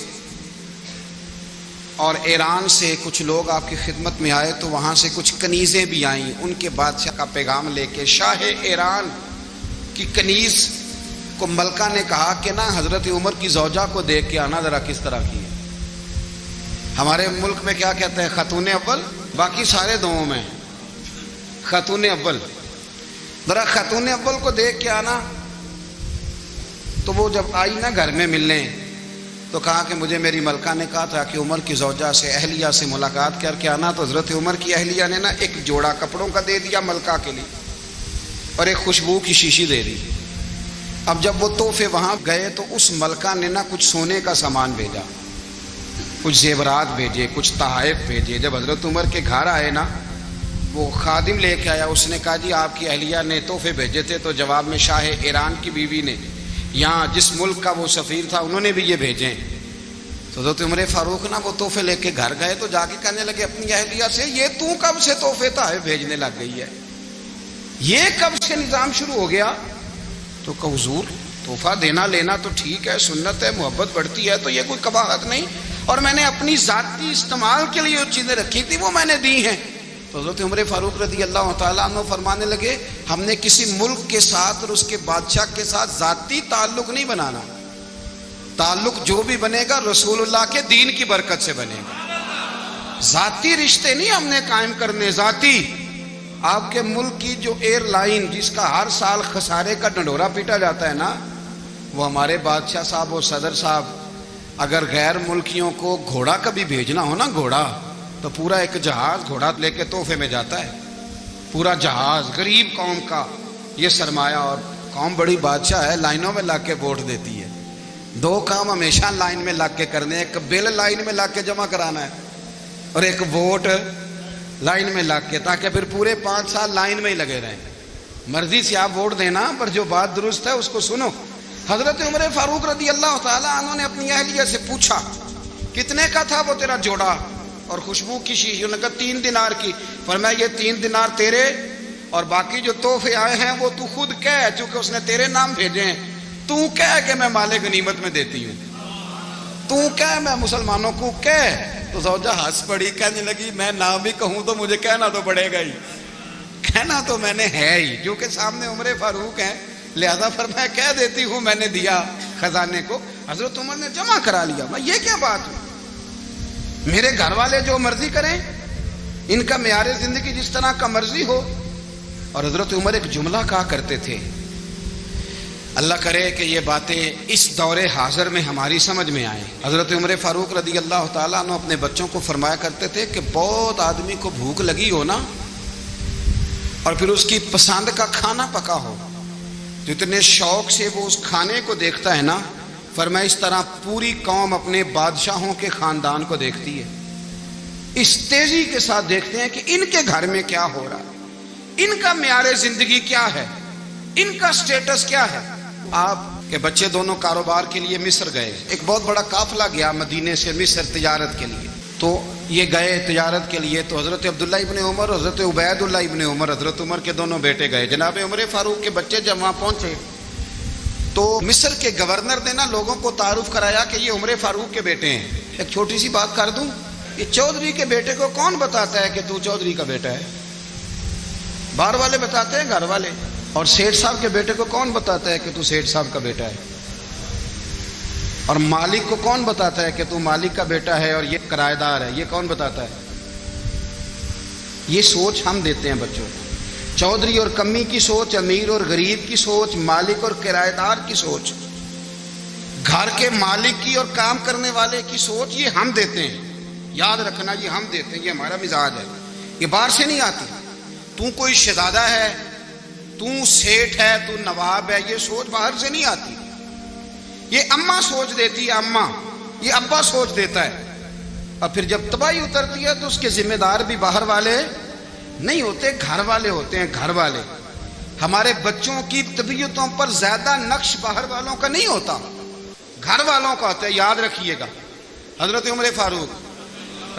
اور ایران سے کچھ لوگ آپ کی خدمت میں آئے تو وہاں سے کچھ کنیزیں بھی آئیں، ان کے بادشاہ کا پیغام لے کے۔ شاہ ایران کی کنیز کو ملکہ نے کہا کہ نا حضرت عمر کی زوجہ کو دیکھ کے آنا ذرا کس طرح کی ہے۔ ہمارے ملک میں کیا کہتے ہیں خاتون اول، باقی سارے دووں میں خاتون اول، ذرا خاتون اول کو دیکھ کے آنا۔ تو وہ جب آئی نا گھر میں ملنے تو کہا کہ مجھے میری ملکہ نے کہا تھا کہ عمر کی زوجہ سے اہلیہ سے ملاقات کر کے آنا۔ تو حضرت عمر کی اہلیہ نے نا ایک جوڑا کپڑوں کا دے دیا ملکہ کے لیے اور ایک خوشبو کی شیشی دے دی۔ اب جب وہ تحفے وہاں گئے تو اس ملکہ نے نا کچھ سونے کا سامان بھیجا، کچھ زیورات بھیجے، کچھ تحائف بھیجے۔ جب حضرت عمر کے گھر آئے نا وہ خادم لے کے آیا، اس نے کہا جی آپ کی اہلیہ نے تحفے بھیجے تھے، تو جواب میں شاہ ایران کی بیوی نے یہاں جس ملک کا وہ سفیر تھا انہوں نے بھی یہ بھیجے۔ تو حضرت عمر فاروق نا وہ تحفے لے کے گھر گئے تو جا کے کہنے لگے اپنی اہلیہ سے یہ تو کب سے تحفے تحائف بھیجنے لگ گئی ہے، یہ کب سے نظام شروع ہو گیا؟ تو کہ حضور تحفہ دینا لینا تو ٹھیک ہے، سنت ہے، محبت بڑھتی ہے، تو یہ کوئی قباحت نہیں، اور میں نے اپنی ذاتی استعمال کے لیے جو چیزیں رکھی تھی وہ میں نے دی ہیں۔ تو حضرت عمر فاروق رضی اللہ تعالیٰ عنہ فرمانے لگے ہم نے کسی ملک کے ساتھ اور اس کے بادشاہ کے ساتھ ذاتی تعلق نہیں بنانا، تعلق جو بھی بنے گا رسول اللہ کے دین کی برکت سے بنے گا۔ ذاتی رشتے نہیں ہم نے قائم کرنے، ذاتی۔ آپ کے ملک کی جو ایئر لائن جس کا ہر سال خسارے کا ڈنڈورا پیٹا جاتا ہے نا، وہ ہمارے بادشاہ صاحب اور صدر صاحب اگر غیر ملکیوں کو گھوڑا کبھی بھیجنا ہو نا، گھوڑا، تو پورا ایک جہاز گھوڑا لے کے تحفے میں جاتا ہے، پورا جہاز غریب قوم کا یہ سرمایہ۔ اور قوم بڑی بادشاہ ہے، لائنوں میں لگ کے ووٹ دیتی ہے۔ 2 کام ہمیشہ لائن میں لگ کے کرنے، ایک بل لائن میں لگ کے جمع کرانا ہے اور ایک ووٹ لائن میں لگ کے، تاکہ پھر پورے 5 سال لائن میں ہی لگے رہیں۔ مرضی سے آپ ووٹ دینا، پر جو بات درست ہے اس کو سنو۔ حضرت عمر فاروق رضی اللہ تعالیٰ عنہ نے اپنی اہلیہ سے پوچھا کتنے کا تھا وہ تیرا جوڑا اور خوشبو کی شیشی؟ انہوں نے کہا 3 دینار کی۔ فرمایا یہ 3 دینار تیرے اور باقی جو تحفے آئے ہیں وہ تو خود کہہ، چونکہ اس نے تیرے نام بھیجے ہیں، تو کہہ کہ میں مال غنیمت میں دیتی ہوں، تو کہہ میں مسلمانوں کو کہہ۔ تو زوجہ ہنس پڑی، کہنے لگی میں نہ بھی کہوں تو مجھے کہنا تو پڑے گا ہی، کہنا تو میں نے ہے ہی، جو کہ سامنے عمر فاروق ہیں، لہذا فرمایا کہہ دیتی ہوں میں نے دیا خزانے کو۔ حضرت عمر نے جمع کرا لیا۔ میں یہ کیا بات ہوئی، میرے گھر والے جو مرضی کریں، ان کا معیار زندگی جس طرح کا مرضی ہو۔ اور حضرت عمر ایک جملہ کہا کرتے تھے، اللہ کرے کہ یہ باتیں اس دور حاضر میں ہماری سمجھ میں آئیں۔ حضرت عمر فاروق رضی اللہ تعالیٰ عنہ اپنے بچوں کو فرمایا کرتے تھے کہ بہت آدمی کو بھوک لگی ہو نا، اور پھر اس کی پسند کا کھانا پکا ہو، تو اتنے شوق سے وہ اس کھانے کو دیکھتا ہے نا، فرمایا اس طرح پوری قوم اپنے بادشاہوں کے خاندان کو دیکھتی ہے، اس تیزی کے ساتھ دیکھتے ہیں کہ ان کے گھر میں کیا ہو رہا ہے، ان کا معیار زندگی کیا ہے، ان کا سٹیٹس کیا ہے۔ آپ کے بچے دونوں کاروبار کے لیے مصر گئے، ایک بہت بڑا قافلہ گیا مدینے سے مصر تجارت کے لیے، تو یہ گئے تجارت کے لیے، تو حضرت عبداللہ ابن عمر، حضرت عبید اللہ ابن عمر، حضرت عمر کے دونوں بیٹے گئے۔ جناب عمر فاروق کے بچے جب وہاں پہنچے تو مصر کے گورنر نے نا لوگوں کو تعارف کرایا کہ یہ عمر فاروق کے بیٹے ہیں۔ ایک چھوٹی سی بات کر دوں، یہ چودھری کے بیٹے کو کون بتاتا ہے کہ تو چودھری کا بیٹا ہے؟ باہر والے بتاتے ہیں، گھر والے۔ اور سیٹھ صاحب کے بیٹے کو کون بتاتا ہے کہ تو سیٹھ صاحب کا بیٹا ہے؟ اور مالک کو کون بتاتا ہے کہ تو مالک کا بیٹا ہے اور یہ کرایہ دار ہے؟ یہ کون بتاتا ہے؟ یہ سوچ ہم دیتے ہیں بچوں کو، چودھری اور کمی کی سوچ، امیر اور غریب کی سوچ، مالک اور کرایہ دار کی سوچ، گھر کے مالک کی اور کام کرنے والے کی سوچ، یہ ہم دیتے ہیں۔ یاد رکھنا، یہ ہم دیتے ہیں، یہ ہمارا مزاج ہے، یہ باہر سے نہیں آتی۔ تو کوئی شہزادہ ہے، تو سیٹھ ہے، تو نواب ہے، یہ سوچ باہر سے نہیں آتی، یہ اماں سوچ دیتی ہے، اماں، یہ ابا سوچ دیتا ہے۔ اور پھر جب تباہی اترتی ہے تو اس کے ذمہ دار بھی باہر والے نہیں ہوتے، گھر والے ہوتے ہیں، گھر والے۔ ہمارے بچوں کی طبیعتوں پر زیادہ نقش باہر والوں کا نہیں ہوتا، گھر والوں کا ہوتا ہے، یاد رکھیے گا۔ حضرت عمر فاروق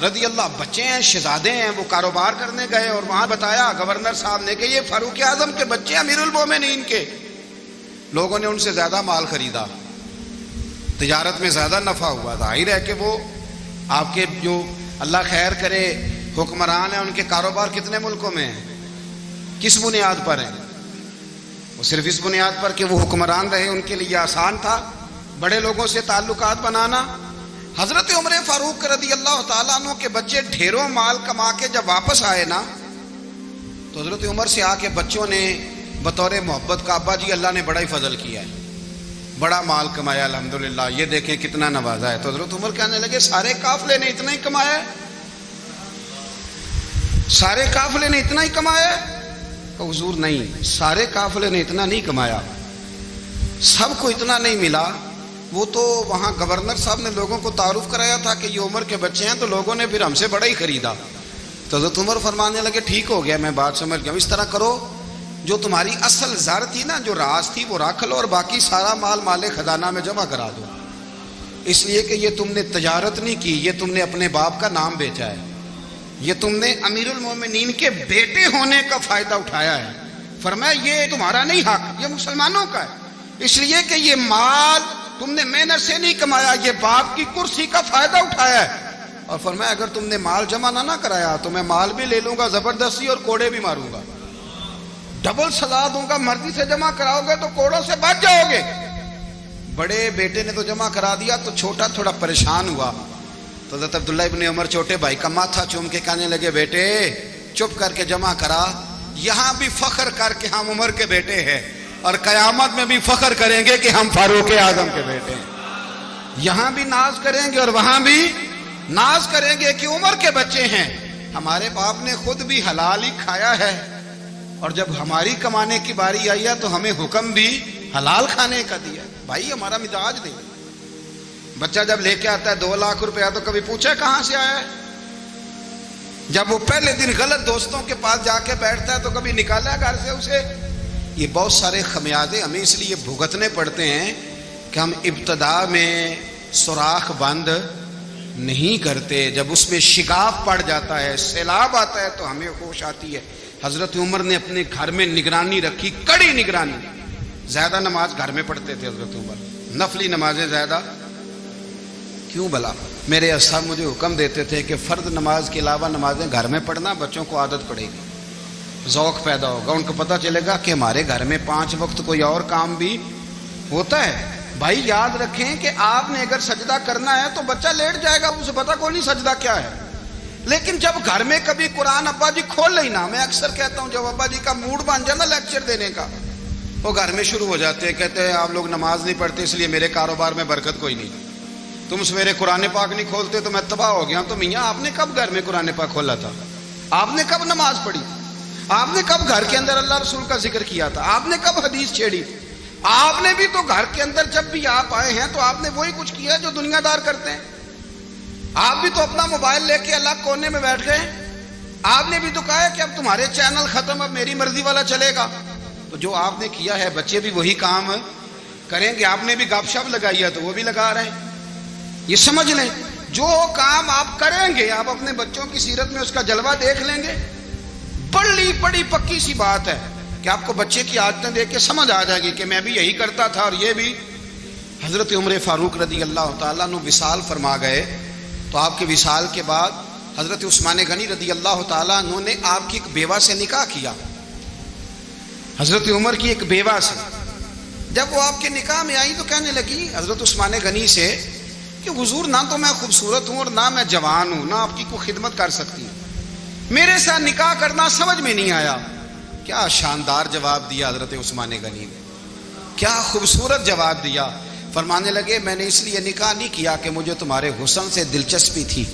رضی اللہ، بچے ہیں، شہزادے ہیں، وہ کاروبار کرنے گئے اور وہاں بتایا گورنر صاحب نے کہ یہ فاروق اعظم کے بچے، امیر المومنین کے۔ لوگوں نے ان سے زیادہ مال خریدا، تجارت میں زیادہ نفع ہوا، ظاہر ہے کہ وہ آپ کے جو اللہ خیر کرے حکمران ہیں، ان کے کاروبار کتنے ملکوں میں ہیں، کس بنیاد پر ہیں؟ وہ صرف اس بنیاد پر کہ وہ حکمران رہے، ان کے لیے آسان تھا بڑے لوگوں سے تعلقات بنانا۔ حضرت عمر فاروق رضی اللہ تعالیٰ عنہ کے بچے ڈھیروں مال کما کے جب واپس آئے نا، تو حضرت عمر سے آ کے بچوں نے بطور محبت کا، ابا جی اللہ نے بڑا ہی فضل کیا ہے، بڑا مال کمایا الحمدللہ، یہ دیکھیں کتنا نوازا ہے۔ تو حضرت عمر کہنے لگے سارے قافلے نے اتنا ہی کمایا ہے؟ سارے قافلے نے اتنا ہی کمایا ہے؟ کہ حضور نہیں، سارے قافلے نے اتنا نہیں کمایا، سب کو اتنا نہیں ملا۔ وہ تو وہاں گورنر صاحب نے لوگوں کو تعارف کرایا تھا کہ یہ عمر کے بچے ہیں، تو لوگوں نے پھر ہم سے بڑا ہی خریدا۔ تو حضرت عمر فرمانے لگے ٹھیک ہو گیا، میں بات سمجھ گیا، اس طرح کرو، جو تمہاری اصل زر تھی نا، جو راز تھی، وہ رکھ لو، اور باقی سارا مال مال خزانہ میں جمع کرا دو، اس لیے کہ یہ تم نے تجارت نہیں کی، یہ تم نے اپنے باپ کا نام بیچا ہے، یہ تم نے امیر المومنین کے بیٹے ہونے کا فائدہ اٹھایا ہے۔ فرمایا یہ تمہارا نہیں حق، یہ مسلمانوں کا ہے، اس لیے کہ یہ مال تم نے محنت سے نہیں کمایا، یہ باپ کی کرسی کا فائدہ اٹھایا ہے۔ اور فرمایا اگر تم نے مال جمع نہ کرایا تو میں مال بھی لے لوں گا زبردستی اور کوڑے بھی ماروں گا، ڈبل سزا دوں گا، مرضی سے جمع کراؤ گے تو کوڑوں سے بچ جاؤ گے۔ بڑے بیٹے نے تو جمع کرا دیا، تو چھوٹا تھوڑا پریشان ہوا، تو حضرت عبداللہ ابن عمر چھوٹے بھائی کا ماتھا چوم کے کہنے لگے بیٹے چپ کر کے جمع کرا، یہاں بھی فخر کر کے ہم عمر کے بیٹے ہیں، اور قیامت میں بھی فخر کریں گے کہ ہم فاروق اعظم کے بیٹے ہیں، یہاں بھی ناز کریں گے اور وہاں بھی ناز کریں گے کہ عمر کے بچے ہیں۔ ہمارے باپ نے خود بھی حلال ہی کھایا ہے، اور جب ہماری کمانے کی باری آئی ہے تو ہمیں حکم بھی حلال کھانے کا دیا۔ بھائی ہمارا مزاج دے، بچہ جب لے کے آتا ہے 2 لاکھ روپیہ تو کبھی پوچھا کہاں سے آیا ہے؟ جب وہ پہلے دن غلط دوستوں کے پاس جا کے بیٹھتا ہے تو کبھی نکالا گھر سے اسے؟ یہ بہت سارے خمیازے ہمیں اس لیے بھگتنے پڑتے ہیں کہ ہم ابتدا میں سوراخ بند نہیں کرتے. جب اس میں شگاف پڑ جاتا ہے, سیلاب آتا ہے, تو ہمیں ہوش آتی ہے. حضرت عمر نے اپنے گھر میں نگرانی رکھی, کڑی نگرانی. زیادہ نماز گھر میں پڑھتے تھے حضرت عمر, نفلی نمازیں زیادہ کیوں بلا. میرے صاحب مجھے حکم دیتے تھے کہ فرض نماز کے علاوہ نمازیں گھر میں پڑھنا, بچوں کو عادت پڑے گی, ذوق پیدا ہوگا, ان کو پتہ چلے گا کہ ہمارے گھر میں 5 وقت کوئی اور کام بھی ہوتا ہے. بھائی یاد رکھیں کہ آپ نے اگر سجدہ کرنا ہے تو بچہ لیٹ جائے گا, اسے پتہ کوئی نہیں سجدہ کیا ہے. لیکن جب گھر میں کبھی قرآن ابا جی کھول لینا, میں اکثر کہتا ہوں جب ابا جی کا موڈ بن جائے نا لیکچر دینے کا, وہ گھر میں شروع ہو جاتے ہیں, کہتے ہیں آپ لوگ نماز نہیں پڑھتے اس لیے میرے کاروبار میں برکت کوئی نہیں, تم سویرے قرآن پاک نہیں کھولتے تو میں تباہ ہو گیا. تو میاں آپ نے کب گھر میں قرآن پاک کھولا تھا؟ آپ نے کب نماز پڑھی؟ آپ نے کب گھر کے اندر اللہ رسول کا ذکر کیا تھا؟ آپ نے کب حدیث چھیڑی؟ آپ نے بھی تو گھر کے اندر جب بھی آپ آئے ہیں تو آپ نے وہی کچھ کیا جو دنیا دار کرتے ہیں. آپ بھی تو اپنا موبائل لے کے الگ کونے میں بیٹھ گئے. آپ نے بھی تو کہا ہے کہ اب تمہارے چینل ختم, اب میری مرضی والا چلے گا. تو جو آپ نے کیا ہے بچے بھی وہی کام کریں گے. آپ نے بھی گپ شپ لگائی ہے تو وہ بھی لگا رہے ہیں. یہ سمجھ لیں, جو کام آپ کریں گے آپ اپنے بچوں کی سیرت میں اس کا جلوہ دیکھ لیں گے. بڑی پکی سی بات ہے کہ آپ کو بچے کی عادتیں دیکھ کے سمجھ آ جائے گی کہ میں بھی یہی کرتا تھا اور یہ بھی. حضرت عمر فاروق رضی اللہ تعالیٰ عنہ وصال فرما گئے, تو آپ کے وصال کے بعد حضرت عثمان غنی رضی اللہ تعالیٰ عنہ نے آپ کی ایک بیوہ سے نکاح کیا, حضرت عمر کی ایک بیوہ سے. جب وہ آپ کے نکاح میں آئی تو کہنے لگی حضرت عثمان غنی سے کہ حضور نہ تو میں خوبصورت ہوں اور نہ میں جوان ہوں, نہ آپ کی کوئی خدمت کر سکتی ہوں, میرے ساتھ نکاح کرنا سمجھ میں نہیں آیا. کیا شاندار جواب دیا حضرت عثمان غنی نے, کیا خوبصورت جواب دیا. فرمانے لگے میں نے اس لیے نکاح نہیں کیا کہ مجھے تمہارے حسن سے دلچسپی تھی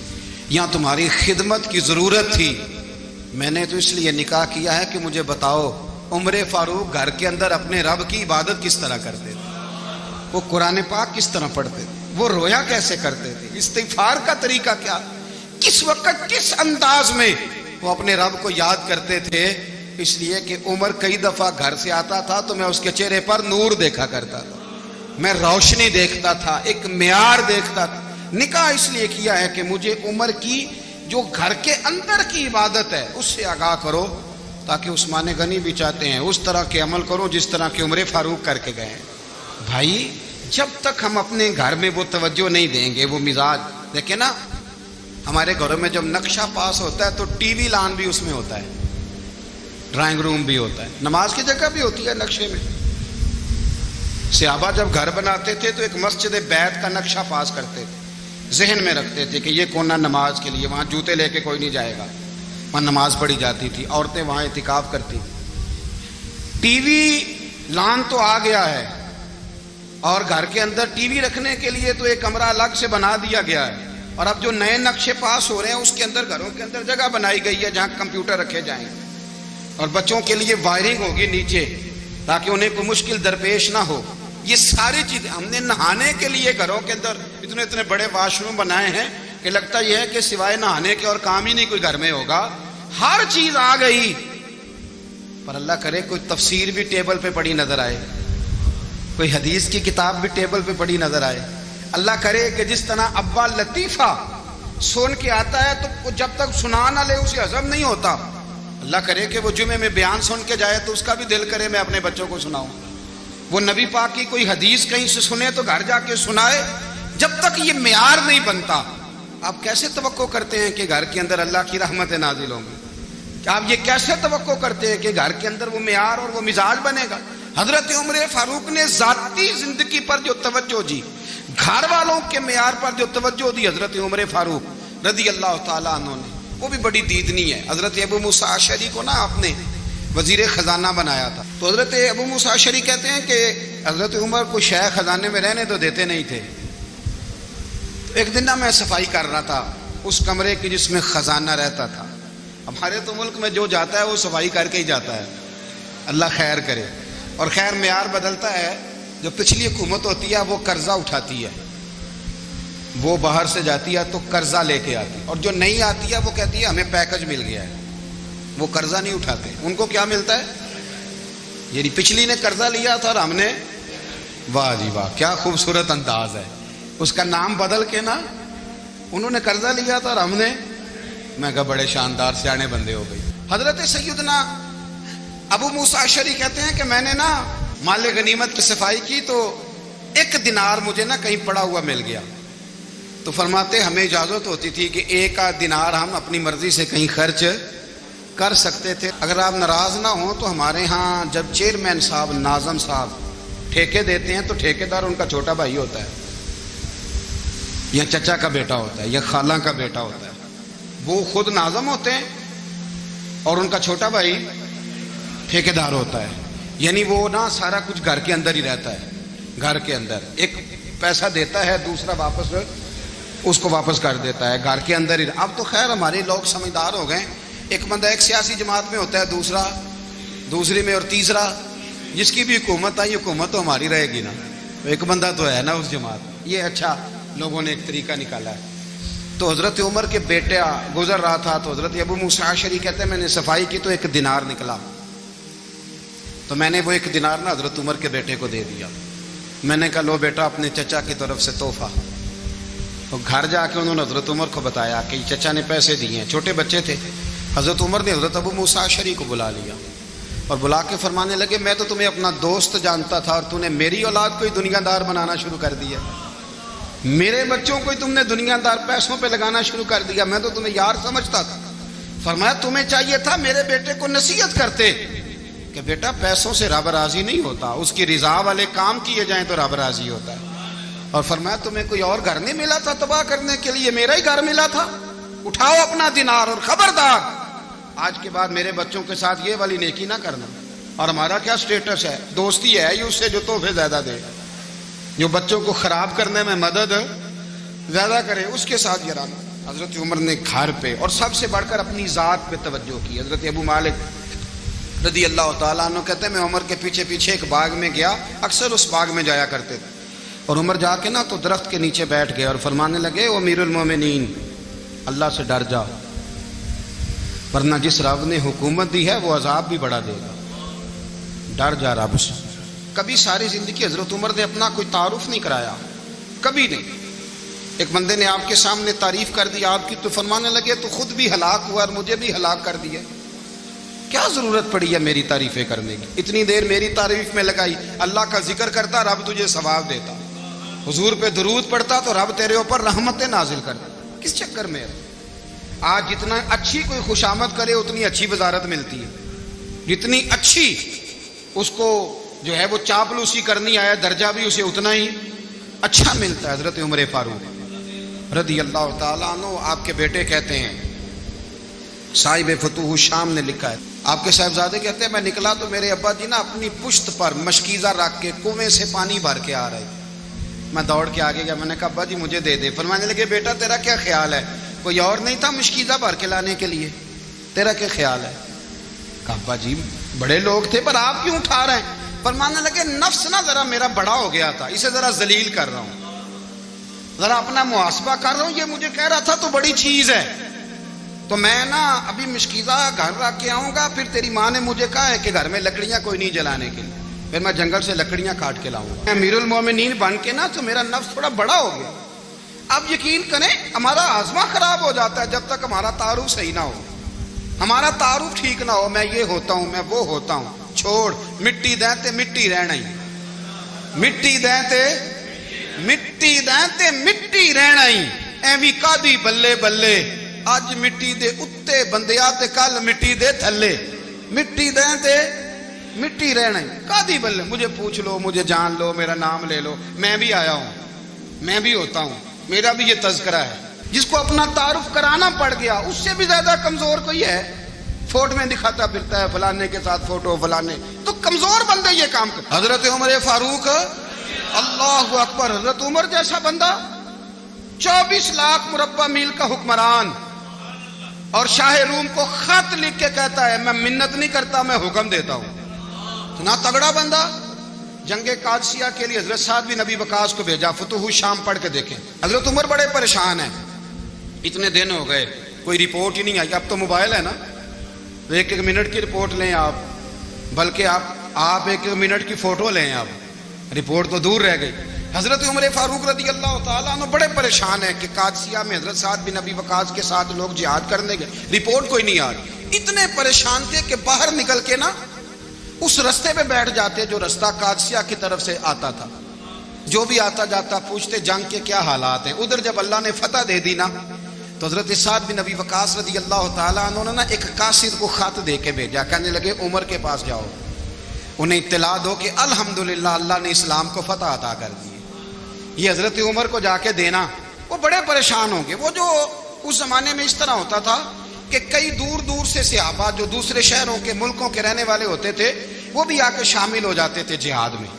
یا تمہاری خدمت کی ضرورت تھی, میں نے تو اس لیے نکاح کیا ہے کہ مجھے بتاؤ عمر فاروق گھر کے اندر اپنے رب کی عبادت کس طرح کرتے تھے, وہ قرآن پاک کس طرح پڑھتے تھے, وہ رویا کیسے کرتے تھے, استغفار کا طریقہ کیا, کس وقت کس انداز میں وہ اپنے رب کو یاد کرتے تھے. اس لیے کہ عمر کئی دفعہ گھر سے آتا تھا تو میں اس کے چہرے پر نور دیکھا کرتا تھا, میں روشنی دیکھتا تھا, ایک معیار دیکھتا تھا. نکاح اس لیے کیا ہے کہ مجھے عمر کی جو گھر کے اندر کی عبادت ہے اس سے آگاہ کرو, تاکہ عثمان غنی بھی چاہتے ہیں اس طرح کے عمل کرو جس طرح کہ عمر فاروق کر کے گئے ہیں. بھائی جب تک ہم اپنے گھر میں وہ توجہ نہیں دیں گے, وہ مزاج دیکھیں نا, ہمارے گھروں میں جب نقشہ پاس ہوتا ہے تو ٹی وی لان بھی اس میں ہوتا ہے, ڈرائنگ روم بھی ہوتا ہے, نماز کی جگہ بھی ہوتی ہے نقشے میں. صحابہ جب گھر بناتے تھے تو ایک مسجد بیت کا نقشہ پاس کرتے تھے, ذہن میں رکھتے تھے کہ یہ کونا نماز کے لیے, وہاں جوتے لے کے کوئی نہیں جائے گا, وہاں نماز پڑھی جاتی تھی, عورتیں وہاں اعتکاف کرتی تھی. ٹی وی لان تو آ گیا ہے اور گھر کے اندر ٹی وی رکھنے کے لیے تو ایک کمرہ الگ سے بنا دیا گیا ہے, اور اب جو نئے نقشے پاس ہو رہے ہیں اس کے اندر گھروں کے اندر جگہ بنائی گئی ہے جہاں کمپیوٹر رکھے جائیں, اور بچوں کے لیے وائرنگ ہوگی نیچے تاکہ انہیں کوئی مشکل درپیش نہ ہو. یہ ساری چیزیں ہم نے نہانے کے لیے گھروں کے اندر اتنے بڑے واش روم بنائے ہیں کہ لگتا یہ ہے کہ سوائے نہانے کے اور کام ہی نہیں کوئی گھر میں ہوگا. ہر چیز آ گئی, پر اللہ کرے کوئی تفسیر بھی ٹیبل پہ پڑی نظر آئے, کوئی حدیث کی کتاب بھی ٹیبل پہ پڑی نظر آئے. اللہ کرے کہ جس طرح ابا لطیفہ سن کے آتا ہے تو جب تک سنا نہ لے اسے ہضم نہیں ہوتا. اللہ کرے کہ وہ جمعے میں بیان سن کے جائے تو اس کا بھی دل کرے میں اپنے بچوں کو سناؤں. وہ نبی پاک کی کوئی حدیث کہیں سے سنے تو گھر جا کے سنائے. جب تک یہ معیار نہیں بنتا آپ کیسے توقع کرتے ہیں کہ گھر کے اندر اللہ کی رحمتیں نازل ہوں گی؟ آپ یہ کیسے توقع کرتے ہیں کہ گھر کے اندر وہ معیار اور وہ مزاج بنے گا؟ حضرت عمر فاروق نے ذاتی زندگی پر جو توجہ دی, گھر والوں کے معیار پر جو توجہ دی حضرت عمر فاروق رضی اللہ تعالیٰ عنہ نے, وہ بھی بڑی دیدنی ہے. حضرت ابو موسیٰ اشعری کو نا آپ نے وزیر خزانہ بنایا تھا, تو حضرت ابو موسیٰ اشعری کہتے ہیں کہ حضرت عمر کو شیخ خزانے میں رہنے تو دیتے نہیں تھے. تو ایک دن نا میں صفائی کر رہا تھا اس کمرے کی جس میں خزانہ رہتا تھا. ہمارے تو ملک میں جو جاتا ہے وہ صفائی کر کے ہی جاتا ہے, اللہ خیر کرے. اور خیر معیار بدلتا ہے. جو پچھلی حکومت ہوتی ہے وہ قرضہ اٹھاتی ہے, وہ باہر سے جاتی ہے تو قرضہ لے کے آتی, اور جو نہیں آتی ہے وہ کہتی ہے ہمیں پیکج مل گیا ہے. وہ قرضہ نہیں اٹھاتے, ان کو کیا ملتا ہے؟ یعنی پچھلی نے قرضہ لیا تھا اور ہم نے, واہ جی واہ کیا خوبصورت انداز ہے, اس کا نام بدل کے نا انہوں نے قرضہ لیا تھا اور ہم نے، میں کہا بڑے شاندار سیانے بندے ہو گئی. حضرت سیدنا ابو موسیٰ اشعری کہتے ہیں کہ میں نے نا مال غنیمت کی صفائی کی تو 1 دینار مجھے نا کہیں پڑا ہوا مل گیا. تو فرماتے ہمیں اجازت ہوتی تھی کہ 1 دینار ہم اپنی مرضی سے کہیں خرچ کر سکتے تھے. اگر آپ ناراض نہ ہوں تو ہمارے ہاں جب چیئرمین صاحب، ناظم صاحب ٹھیکے دیتے ہیں تو ٹھیکیدار ان کا چھوٹا بھائی ہوتا ہے یا چچا کا بیٹا ہوتا ہے یا خالہ کا بیٹا ہوتا ہے. وہ خود ناظم ہوتے ہیں اور ان کا چھوٹا بھائی ٹھیکیدار ہوتا ہے. یعنی وہ نا سارا کچھ گھر کے اندر ہی رہتا ہے. گھر کے اندر ایک پیسہ دیتا ہے، دوسرا واپس اس کو واپس کر دیتا ہے. گھر کے اندر ہی. اب تو خیر ہمارے لوگ سمجھدار ہو گئے. ایک بندہ ایک سیاسی جماعت میں ہوتا ہے، دوسرا دوسری میں، اور تیسرا جس کی بھی حکومت آئی، حکومت تو ہماری رہے گی نا. ایک بندہ تو ہے نا اس جماعت. یہ اچھا لوگوں نے ایک طریقہ نکالا ہے. تو حضرت عمر کے بیٹا گزر رہا تھا تو حضرت ابو موسیٰ اشعری کہتے ہیں میں نے صفائی کی تو 1 دینار نکلا. تو میں نے وہ 1 دینار نا حضرت عمر کے بیٹے کو دے دیا. میں نے کہا لو بیٹا اپنے چچا کی طرف سے تحفہ. تو گھر جا کے انہوں نے حضرت عمر کو بتایا کہ چچا نے پیسے دیے ہیں. چھوٹے بچے تھے. حضرت عمر نے حضرت ابو موسیٰ اشعری کو بلا لیا اور بلا کے فرمانے لگے میں تو تمہیں اپنا دوست جانتا تھا اور تو نے میری اولاد کو ہی دنیا دار بنانا شروع کر دیا. میرے بچوں کو ہی تم نے دنیا دار پیسوں پہ لگانا شروع کر دیا. میں تو تمہیں یار سمجھتا تھا. فرمایا تمہیں چاہیے تھا میرے بیٹے کو نصیحت کرتے کہ بیٹا پیسوں سے رب راضی نہیں ہوتا، اس کی رضا والے کام کیے جائیں تو رب راضی ہوتا ہے. اور فرمایا تمہیں کوئی اور گھر نہیں ملا تھا تباہ کرنے کے لیے، میرا ہی گھر ملا تھا. اٹھاؤ اپنا دینار اور خبردار آج کے بعد میرے بچوں کے ساتھ یہ والی نیکی نہ کرنا. اور ہمارا کیا سٹیٹس ہے؟ دوستی ہے یہ اس سے جو تحفے زیادہ دے، جو بچوں کو خراب کرنے میں مدد زیادہ کرے، اس کے ساتھ یہ رہنا. حضرت عمر نے گھر پہ اور سب سے بڑھ کر اپنی ذات پہ توجہ کی. حضرت ابو مالک رضی اللہ تعالیٰ عنہ کہتے ہیں میں عمر کے پیچھے پیچھے ایک باغ میں گیا، اکثر اس باغ میں جایا کرتے تھے. اور عمر جا کے نا تو درخت کے نیچے بیٹھ گئے اور فرمانے لگے او امیر المومنین، اللہ سے ڈر جا، ورنہ جس رب نے حکومت دی ہے وہ عذاب بھی بڑا دے گا. ڈر جا رب سے. کبھی ساری زندگی حضرت عمر نے اپنا کوئی تعارف نہیں کرایا، کبھی نہیں. ایک بندے نے آپ کے سامنے تعریف کر دی آپ کی تو فرمانے لگے تو خود بھی ہلاک ہوا اور مجھے بھی ہلاک کر دیا. کیا ضرورت پڑی ہے میری تعریفیں کرنے کی؟ اتنی دیر میری تعریف میں لگائی. اللہ کا ذکر کرتا رب تجھے ثواب دیتا، حضور پہ درود پڑھتا تو رب تیرے اوپر رحمتیں نازل کرتا. کس چکر میں؟ آج جتنا اچھی کوئی خوشامد کرے اتنی اچھی وزارت ملتی ہے، جتنی اچھی اس کو جو ہے وہ چاپلوسی کرنی آیا درجہ بھی اسے اتنا ہی اچھا ملتا ہے. حضرت عمر فاروق رضی اللہ تعالیٰ عنہ آپ کے بیٹے کہتے ہیں، صاحب فتوح الشام نے لکھا ہے، آپ کے صاحبزادے کہتے ہیں میں نکلا تو میرے ابا جی نا اپنی پشت پر مشکیزہ رکھ کے کنویں سے پانی بھر کے آ رہے. میں دوڑ کے آگے گیا، میں نے کہا ابا جی مجھے دے دے. فرمانے لگے بیٹا تیرا کیا خیال ہے، کوئی اور نہیں تھا مشکیزہ بھر کے لانے کے لیے، تیرا کیا خیال ہے؟ کہا ابا جی بڑے لوگ تھے پر آپ کیوں اٹھا رہے ہیں؟ فرمانے لگے نفس نا ذرا میرا بڑا ہو گیا تھا، اسے ذرا ذلیل کر رہا ہوں، ذرا اپنا محاسبہ کر رہا ہوں. یہ مجھے کہہ رہا تھا تو بڑی چیز ہے تو میں نا ابھی مشکیزہ گھر رکھ کے آؤں گا، پھر تیری ماں نے مجھے کہا ہے کہ گھر میں لکڑیاں کوئی نہیں جلانے کے لیے، پھر میں جنگل سے لکڑیاں کاٹ کے لاؤں گا. امیر المومنین بن کے نا تو میرا نفس تھوڑا بڑا ہو گیا. اب یقین کریں ہمارا آزما خراب ہو جاتا ہے جب تک ہمارا تعارف صحیح نہ ہو، ہمارا تعارف ٹھیک نہ ہو. میں یہ ہوتا ہوں، میں وہ ہوتا ہوں. چھوڑ مٹی دیں تے مٹی رہنا ہی، مٹی دیں تے مٹی دیں تے مٹی رہنا ہی. ایویں کادی بلے بلے اج مٹی دے اتے بندیا تے کل مٹی دے تھلے. مٹی دیں تے مٹی رہنا ہی کادی بلے. مجھے پوچھ لو، مجھے جان لو، میرا نام لے لو، میں بھی آیا ہوں، میں بھی ہوتا ہوں، میرا بھی یہ تذکرہ ہے. جس کو اپنا تعارف کرانا پڑ گیا اس سے بھی زیادہ کمزور کوئی ہے؟ فوٹو میں دکھاتا پھرتا ہے فلانے کے ساتھ فوٹو، فلانے تو کمزور بندے یہ کام کرتے. حضرت عمر فاروق اللہ اکبر، حضرت عمر جیسا بندہ 24 لاکھ مربع میل کا حکمران اور شاہ روم کو خط لکھ کے کہتا ہے میں منت نہیں کرتا میں حکم دیتا ہوں. اتنا تگڑا بندہ. جنگ قادسیہ کے لیے حضرت سعد بن ابی وقاص کو بھیجا، فتوح الشام پڑھ کے دیکھیں. حضرت عمر بڑے پریشان ہیں، اتنے دن ہو گئے کوئی رپورٹ ہی نہیں آئی. اب تو موبائل ہے نا، ایک ایک منٹ کی رپورٹ لیں آپ، بلکہ آپ ایک ایک منٹ کی فوٹو لیں آپ، رپورٹ تو دور رہ گئی. حضرت عمر فاروق رضی اللہ تعالیٰ عنہ بڑے پریشان ہیں کہ قادسیہ میں حضرت سعد بن ابی وقاص کے ساتھ لوگ جہاد کرنے گئے، رپورٹ کوئی نہیں آ رہی۔ اتنے پریشان تھے کہ باہر نکل کے نا اس رستے پہ بیٹھ جاتے جو رستہ قادسیہ کی طرف سے آتا تھا، جو بھی آتا جاتا پوچھتے جنگ کے کیا حالات ہیں۔ ادھر جب اللہ نے فتح دے دی نا تو حضرت سعد بن ابی وقاص رضی اللہ تعالیٰ عنہ نے ایک قاصد کو خط دے کے بھیجا، کہنے لگے عمر کے پاس جاؤ، انہیں اطلاع دو کہ الحمدللہ اللہ نے اسلام کو فتح عطا کر دی۔ یہ حضرت عمر کو جا کے دینا، وہ بڑے پریشان ہوں گے۔ وہ جو اس زمانے میں اس طرح ہوتا تھا کہ کئی دور دور سے صحابہ جو دوسرے شہروں کے ملکوں کے رہنے والے ہوتے تھے وہ بھی آ کے شامل ہو جاتے تھے جہاد میں۔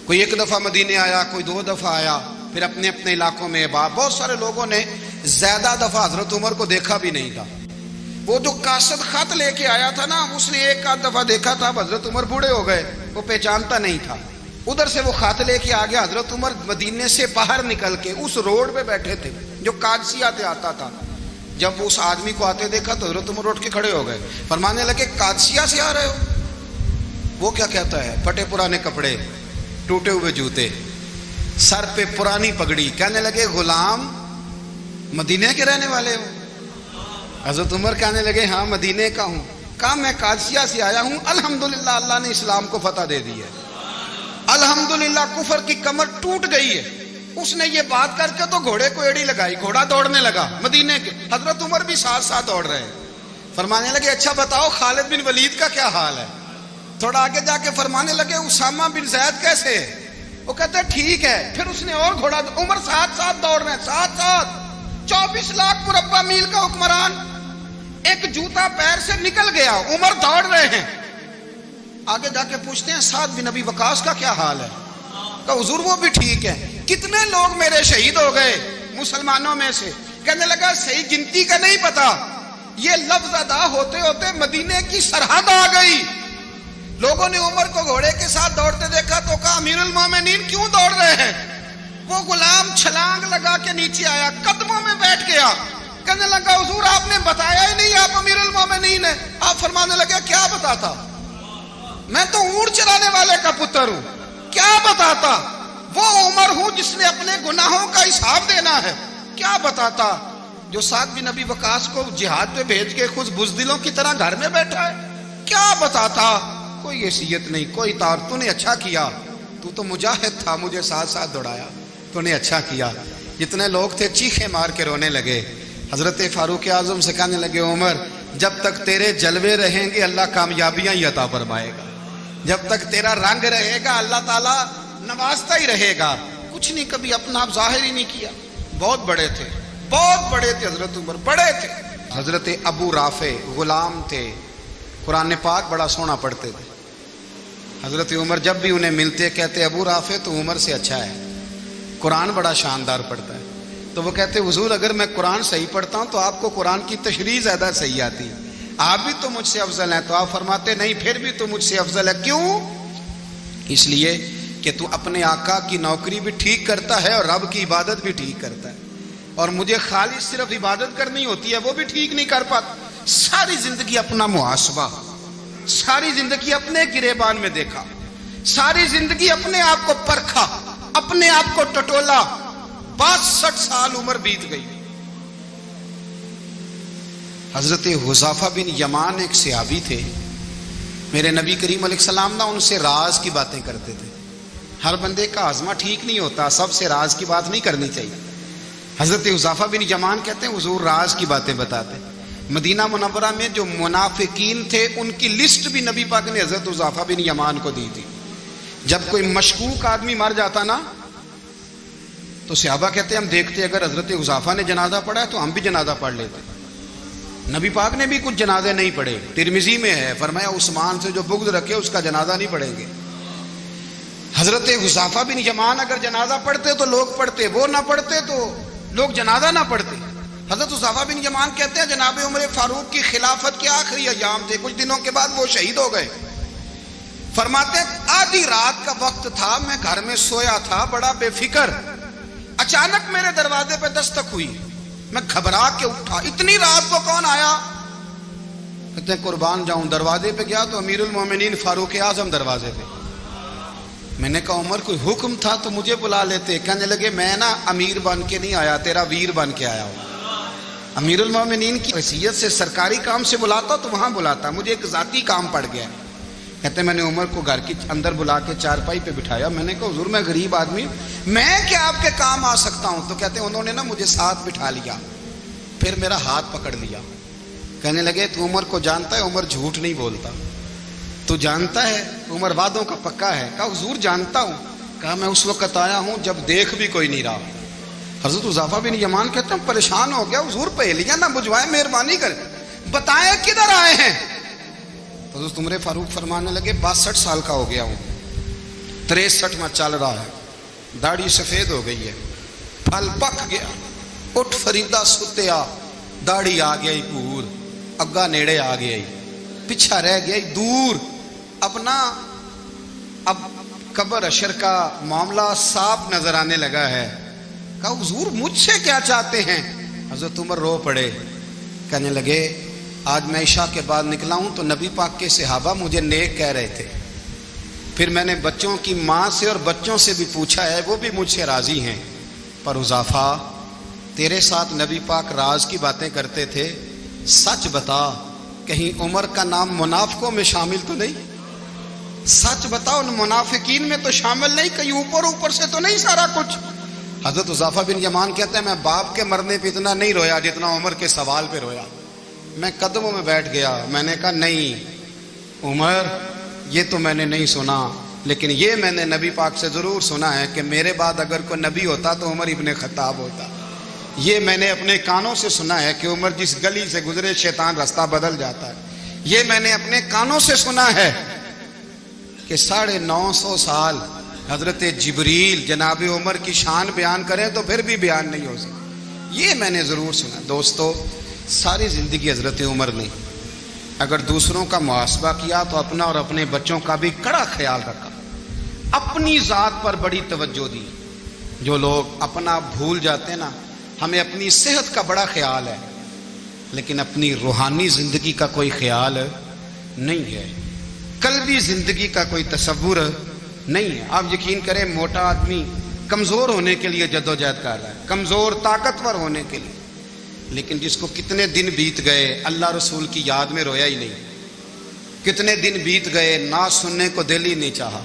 کوئی ایک دفعہ مدینے آیا، کوئی 2 دفعہ آیا، پھر اپنے اپنے علاقوں میں۔ بہت سارے لوگوں نے زیادہ دفعہ حضرت عمر کو دیکھا بھی نہیں تھا۔ وہ جو قاصد خط لے کے آیا تھا نا، اس نے 1 دفعہ دیکھا تھا، حضرت عمر بوڑھے ہو گئے، وہ پہچانتا نہیں تھا۔ ادھر سے وہ خط لے کے آ گیا، حضرت عمر مدینے سے باہر نکل کے اس روڈ پہ بیٹھے تھے جو قادسیہ سے آتا تھا۔ جب اس آدمی کو آتے دیکھا تو حضرت عمر اٹھ کے کھڑے ہو گئے، فرمانے لگے قادسیہ سے آ رہے ہو؟ وہ کیا کہتا ہے؟ پھٹے پرانے کپڑے، ٹوٹے ہوئے جوتے، سر پہ پرانی پگڑی، کہنے لگے غلام مدینے کے رہنے والے ہو؟ حضرت عمر کہنے لگے ہاں مدینے کا ہوں۔ کہا میں قادسیہ سے آیا ہوں، الحمدللہ اللہ نے اسلام کو فتح دے دی ہے، الحمدللہ کفر کی کمر ٹوٹ گئی ہے۔ اس نے یہ بات کر کے تو گھوڑے کو ایڑی لگائی، گھوڑا دوڑنے لگا مدینے کے، حضرت عمر بھی ساتھ ساتھ دوڑ رہے ہیں۔ فرمانے لگے اچھا بتاؤ خالد بن ولید کا کیا حال ہے؟ تھوڑا آگے جا کے فرمانے لگے اسامہ بن زید کیسے ہے؟ وہ کہتے ہیں ٹھیک ہے۔ پھر اس نے اور گھوڑا، عمر ساتھ ساتھ دوڑ رہے ہیں، ساتھ ساتھ 24 لاکھ مربع میل کا حکمران، ایک جوتا پیر سے نکل گیا، عمر دوڑ رہے ہیں۔ آگے جا کے پوچھتے ہیں سعد بن ابی وقاص کا کیا حال ہے؟ کہا حضور وہ بھی ٹھیک ہے۔ کتنے لوگ میرے شہید ہو گئے مسلمانوں میں سے؟ کہنے لگا صحیح گنتی کا نہیں پتا، یہ لفظ ادا ہوتے ہوتے مدینے کی سرحد آ گئی۔ لوگوں نے عمر کو گھوڑے کے ساتھ دوڑتے دیکھا تو کہا امیر المومنین کیوں دوڑ رہے ہیں؟ وہ غلام چھلانگ لگا کے نیچے آیا، قدموں میں بیٹھ گیا، کہنے لگا حضور آپ نے بتایا ہی نہیں آپ امیر المومنین ہیں۔ آپ فرمانے لگے کیا بتاتا؟ میں تو اونٹ چرانے والے کا پتر ہوں، کیا بتاتا؟ وہ عمر ہوں جس نے اپنے گناہوں کا حساب دینا ہے، کیا بتاتا؟ جو سعد بن ابی وقاص کو جہاد پہ بھیج کے خود بزدلوں کی طرح گھر میں بیٹھا ہے، کیا بتاتا؟ کوئی حیثیت نہیں، کوئی تار۔ تو نے اچھا کیا، تو تو مجاہد تھا، مجھے ساتھ ساتھ دوڑایا، تو نے اچھا کیا۔ جتنے لوگ تھے چیخے مار کے رونے لگے۔ حضرت فاروق اعظم سے کہنے لگے عمر جب تک تیرے جلوے رہیں گے اللہ کامیابیاں ہی عطا فرمائے گا، جب تک تیرا رنگ رہے گا اللہ تعالیٰ نوازتا ہی رہے گا۔ کچھ نہیں کبھی اپنا آپ ظاہر ہی نہیں کیا۔ بہت بڑے تھے، بہت بڑے تھے حضرت عمر، بڑے تھے۔ حضرت ابو رافع غلام تھے، قرآن پاک بڑا سونا پڑھتے تھے۔ حضرت عمر جب بھی انہیں ملتے کہتے ابو رافع تو عمر سے اچھا ہے، قرآن بڑا شاندار پڑھتا ہے۔ تو وہ کہتے حضور اگر میں قرآن صحیح پڑھتا ہوں تو آپ کو قرآن کی تشریح زیادہ صحیح آتی، آپ بھی تو مجھ سے افضل ہیں۔ تو آپ فرماتے نہیں پھر بھی تو مجھ سے افضل ہے۔ کیوں؟ اس لیے کہ تو اپنے آقا کی نوکری بھی ٹھیک کرتا ہے اور رب کی عبادت بھی ٹھیک کرتا ہے، اور مجھے خالص صرف عبادت کرنی ہوتی ہے وہ بھی ٹھیک نہیں کر پاتا۔ ساری زندگی اپنا محاسبہ، ساری زندگی اپنے گریبان میں دیکھا، ساری زندگی اپنے آپ کو پرکھا، اپنے آپ کو ٹٹولا۔ 62 سال عمر بیت گئی۔ حضرت حذیفہ بن یمان ایک صحابی تھے، میرے نبی کریم علیہ السلام نا ان سے راز کی باتیں کرتے تھے۔ ہر بندے کا ہاضمہ ٹھیک نہیں ہوتا، سب سے راز کی بات نہیں کرنی چاہیے۔ حضرت حذیفہ بن یمان کہتے ہیں حضور راز کی باتیں بتاتے۔ مدینہ منورہ میں جو منافقین تھے ان کی لسٹ بھی نبی پاک نے حضرت حذیفہ بن یمان کو دی تھی۔ جب کوئی مشکوک آدمی مر جاتا نا تو صحابہ کہتے ہیں ہم دیکھتے اگر حضرت حذیفہ نے جنازہ پڑھا ہے تو ہم بھی جنازہ پڑھ لیتے۔ نبی پاک نے بھی کچھ جنازے نہیں پڑھے، ترمذی میں ہے، فرمایا عثمان سے جو بغض رکھے اس کا جنازہ نہیں پڑھیں گے۔ حضرت حذیفہ بن یمان اگر جنازہ پڑھتے تو لوگ پڑھتے، وہ نہ پڑھتے تو لوگ جنازہ نہ پڑھتے۔ حضرت حذیفہ بن یمان کہتے ہیں جناب عمر فاروق کی خلافت کے آخری ایام تھے، کچھ دنوں کے بعد وہ شہید ہو گئے۔ فرماتے آدھی رات کا وقت تھا، میں گھر میں سویا تھا بڑا بے فکر، اچانک میرے دروازے پہ دستک ہوئی، میں گھبرا کے اٹھا، اتنی رات کو کون آیا؟ کہتے ہیں قربان جاؤں، دروازے پہ گیا تو امیر المومنین فاروق اعظم دروازے پہ۔ میں نے کہا عمر کوئی حکم تھا تو مجھے بلا لیتے. کہنے لگے میں نا امیر بن کے نہیں آیا, تیرا ویر بن کے آیا ہوں. امیر المومنین کی حیثیت سے سرکاری کام سے بلاتا تو وہاں بلاتا, مجھے ایک ذاتی کام پڑ گیا. کہتے میں نے عمر کو گھر کی اندر بلا کے چارپائی پہ بٹھایا. میں نے کہا حضور میں غریب آدمی ہوں, میں کیا آپ کے کام آ سکتا ہوں؟ تو کہتے انہوں نے نا مجھے ساتھ بٹھا لیا, پھر میرا ہاتھ پکڑ لیا. کہنے لگے تو عمر کو جانتا ہے؟ عمر جھوٹ نہیں بولتا. تو جانتا ہے؟ عمر وعدوں کا پکا ہے. کہا حضور جانتا ہوں. کہا میں اس وقت آیا ہوں جب دیکھ بھی کوئی نہیں رہا. حضرت حذیفہ بن یمان کہتے ہیں پریشان ہو گیا, حضور پہلیاں نہ بجھوائے, مہربانی کر بتائیں کدھر آئے ہیں. حضرت عمر فاروق فرمانے لگے 62 سال کا ہو گیا ہوں, 63 میں چل رہا ہے, داڑھی سفید ہو گئی ہے, پھل پک گیا, اٹھ فریدہ ستیا, داڑھی آ گئی پور, اگا نیڑے آ گئی, پیچھا رہ گئی دور. اب قبر اشر کا معاملہ صاف نظر آنے لگا ہے. کہا حضور مجھ سے کیا چاہتے ہیں؟ حضرت عمر رو پڑے. کہنے لگے آج میں عشاء کے بعد نکلا ہوں تو نبی پاک کے صحابہ مجھے نیک کہہ رہے تھے, پھر میں نے بچوں کی ماں سے اور بچوں سے بھی پوچھا ہے, وہ بھی مجھ سے راضی ہیں. پر حذیفہ تیرے ساتھ نبی پاک راز کی باتیں کرتے تھے, سچ بتا کہیں عمر کا نام منافقوں میں شامل تو نہیں؟ سچ بتا ان منافقین میں تو شامل نہیں, کہیں اوپر سے تو نہیں سارا کچھ؟ حضرت حذیفہ بن یمان کہتے ہیں میں باپ کے مرنے پہ اتنا نہیں رویا جتنا عمر کے سوال پہ رویا. میں قدموں میں بیٹھ گیا. میں نے کہا نہیں عمر, یہ تو میں نے نہیں سنا, لیکن یہ میں نے نبی پاک سے ضرور سنا ہے کہ میرے بعد اگر کوئی نبی ہوتا تو عمر ابن خطاب ہوتا. یہ میں نے اپنے کانوں سے سنا ہے کہ عمر جس گلی سے گزرے شیطان رستہ بدل جاتا ہے. یہ میں نے اپنے کانوں سے سنا ہے کہ 950 سال حضرت جبریل جناب عمر کی شان بیان کریں تو پھر بھی بیان نہیں ہو سکتا. یہ میں نے ضرور سنا. دوستو ساری زندگی حضرت عمر نے اگر دوسروں کا محاسبہ کیا تو اپنا اور اپنے بچوں کا بھی کڑا خیال رکھا, اپنی ذات پر بڑی توجہ دی. جو لوگ اپنا بھول جاتے ہیں نا, ہمیں اپنی صحت کا بڑا خیال ہے لیکن اپنی روحانی زندگی کا کوئی خیال نہیں ہے, قلبی زندگی کا کوئی تصور نہیں ہے. آپ یقین کریں موٹا آدمی کمزور ہونے کے لیے جدوجہد کر رہا ہے, کمزور طاقتور ہونے کے لیے, لیکن جس کو کتنے دن بیت گئے اللہ رسول کی یاد میں رویا ہی نہیں, کتنے دن بیت گئے نہ سننے کو دل ہی نہیں چاہا,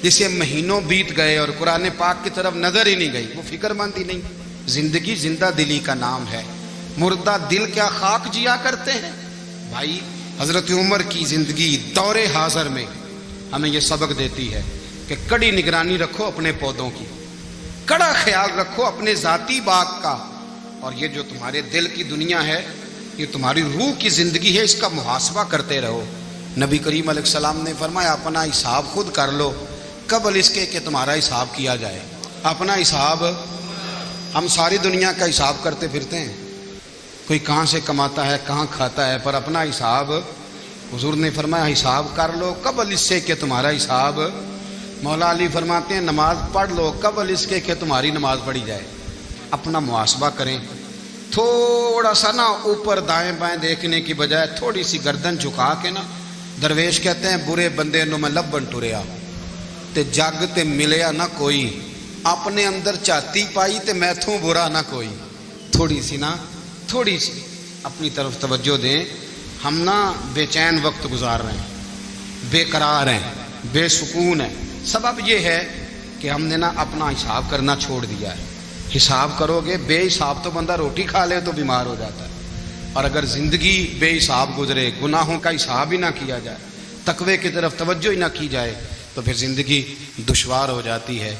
جسے مہینوں بیت گئے اور قرآن پاک کی طرف نظر ہی نہیں گئی, وہ فکر مند ہی نہیں. زندگی زندہ دلی کا نام ہے, مردہ دل کیا خاک جیا کرتے ہیں. بھائی حضرت عمر کی زندگی دور حاضر میں ہمیں یہ سبق دیتی ہے کہ کڑی نگرانی رکھو اپنے پودوں کی, کڑا خیال رکھو اپنے ذاتی باغ کا, اور یہ جو تمہارے دل کی دنیا ہے یہ تمہاری روح کی زندگی ہے, اس کا محاسبہ کرتے رہو. نبی کریم علیہ السلام نے فرمایا اپنا حساب خود کر لو قبل اس کے کہ تمہارا حساب کیا جائے. اپنا حساب, ہم ساری دنیا کا حساب کرتے پھرتے ہیں, کوئی کہاں سے کماتا ہے کہاں کھاتا ہے, پر اپنا حساب حضور نے فرمایا حساب کر لو قبل اس سے کہ تمہارا حساب. مولا علی فرماتے ہیں نماز پڑھ لو قبل اس کے کہ تمہاری نماز پڑھی جائے. اپنا محاسبہ کریں, تھوڑا سا نا اوپر دائیں بائیں دیکھنے کی بجائے تھوڑی سی گردن جھکا کے نا. درویش کہتے ہیں برے بندے نو میں لبن ٹریا تے جگ تے ملیا نہ کوئی, اپنے اندر چاتی پائی تے میتھوں برا نہ کوئی. تھوڑی سی نا, تھوڑی سی اپنی طرف توجہ دیں. ہم نا بے چین وقت گزار رہے ہیں, بے قرار ہیں, بے سکون ہیں. سبب یہ ہے کہ ہم نے نا اپنا حساب کرنا چھوڑ دیا ہے. حساب کرو گے, بے حساب تو بندہ روٹی کھا لے تو بیمار ہو جاتا ہے, اور اگر زندگی بے حساب گزرے, گناہوں کا حساب ہی نہ کیا جائے, تقوی کی طرف توجہ ہی نہ کی جائے, تو پھر زندگی دشوار ہو جاتی ہے.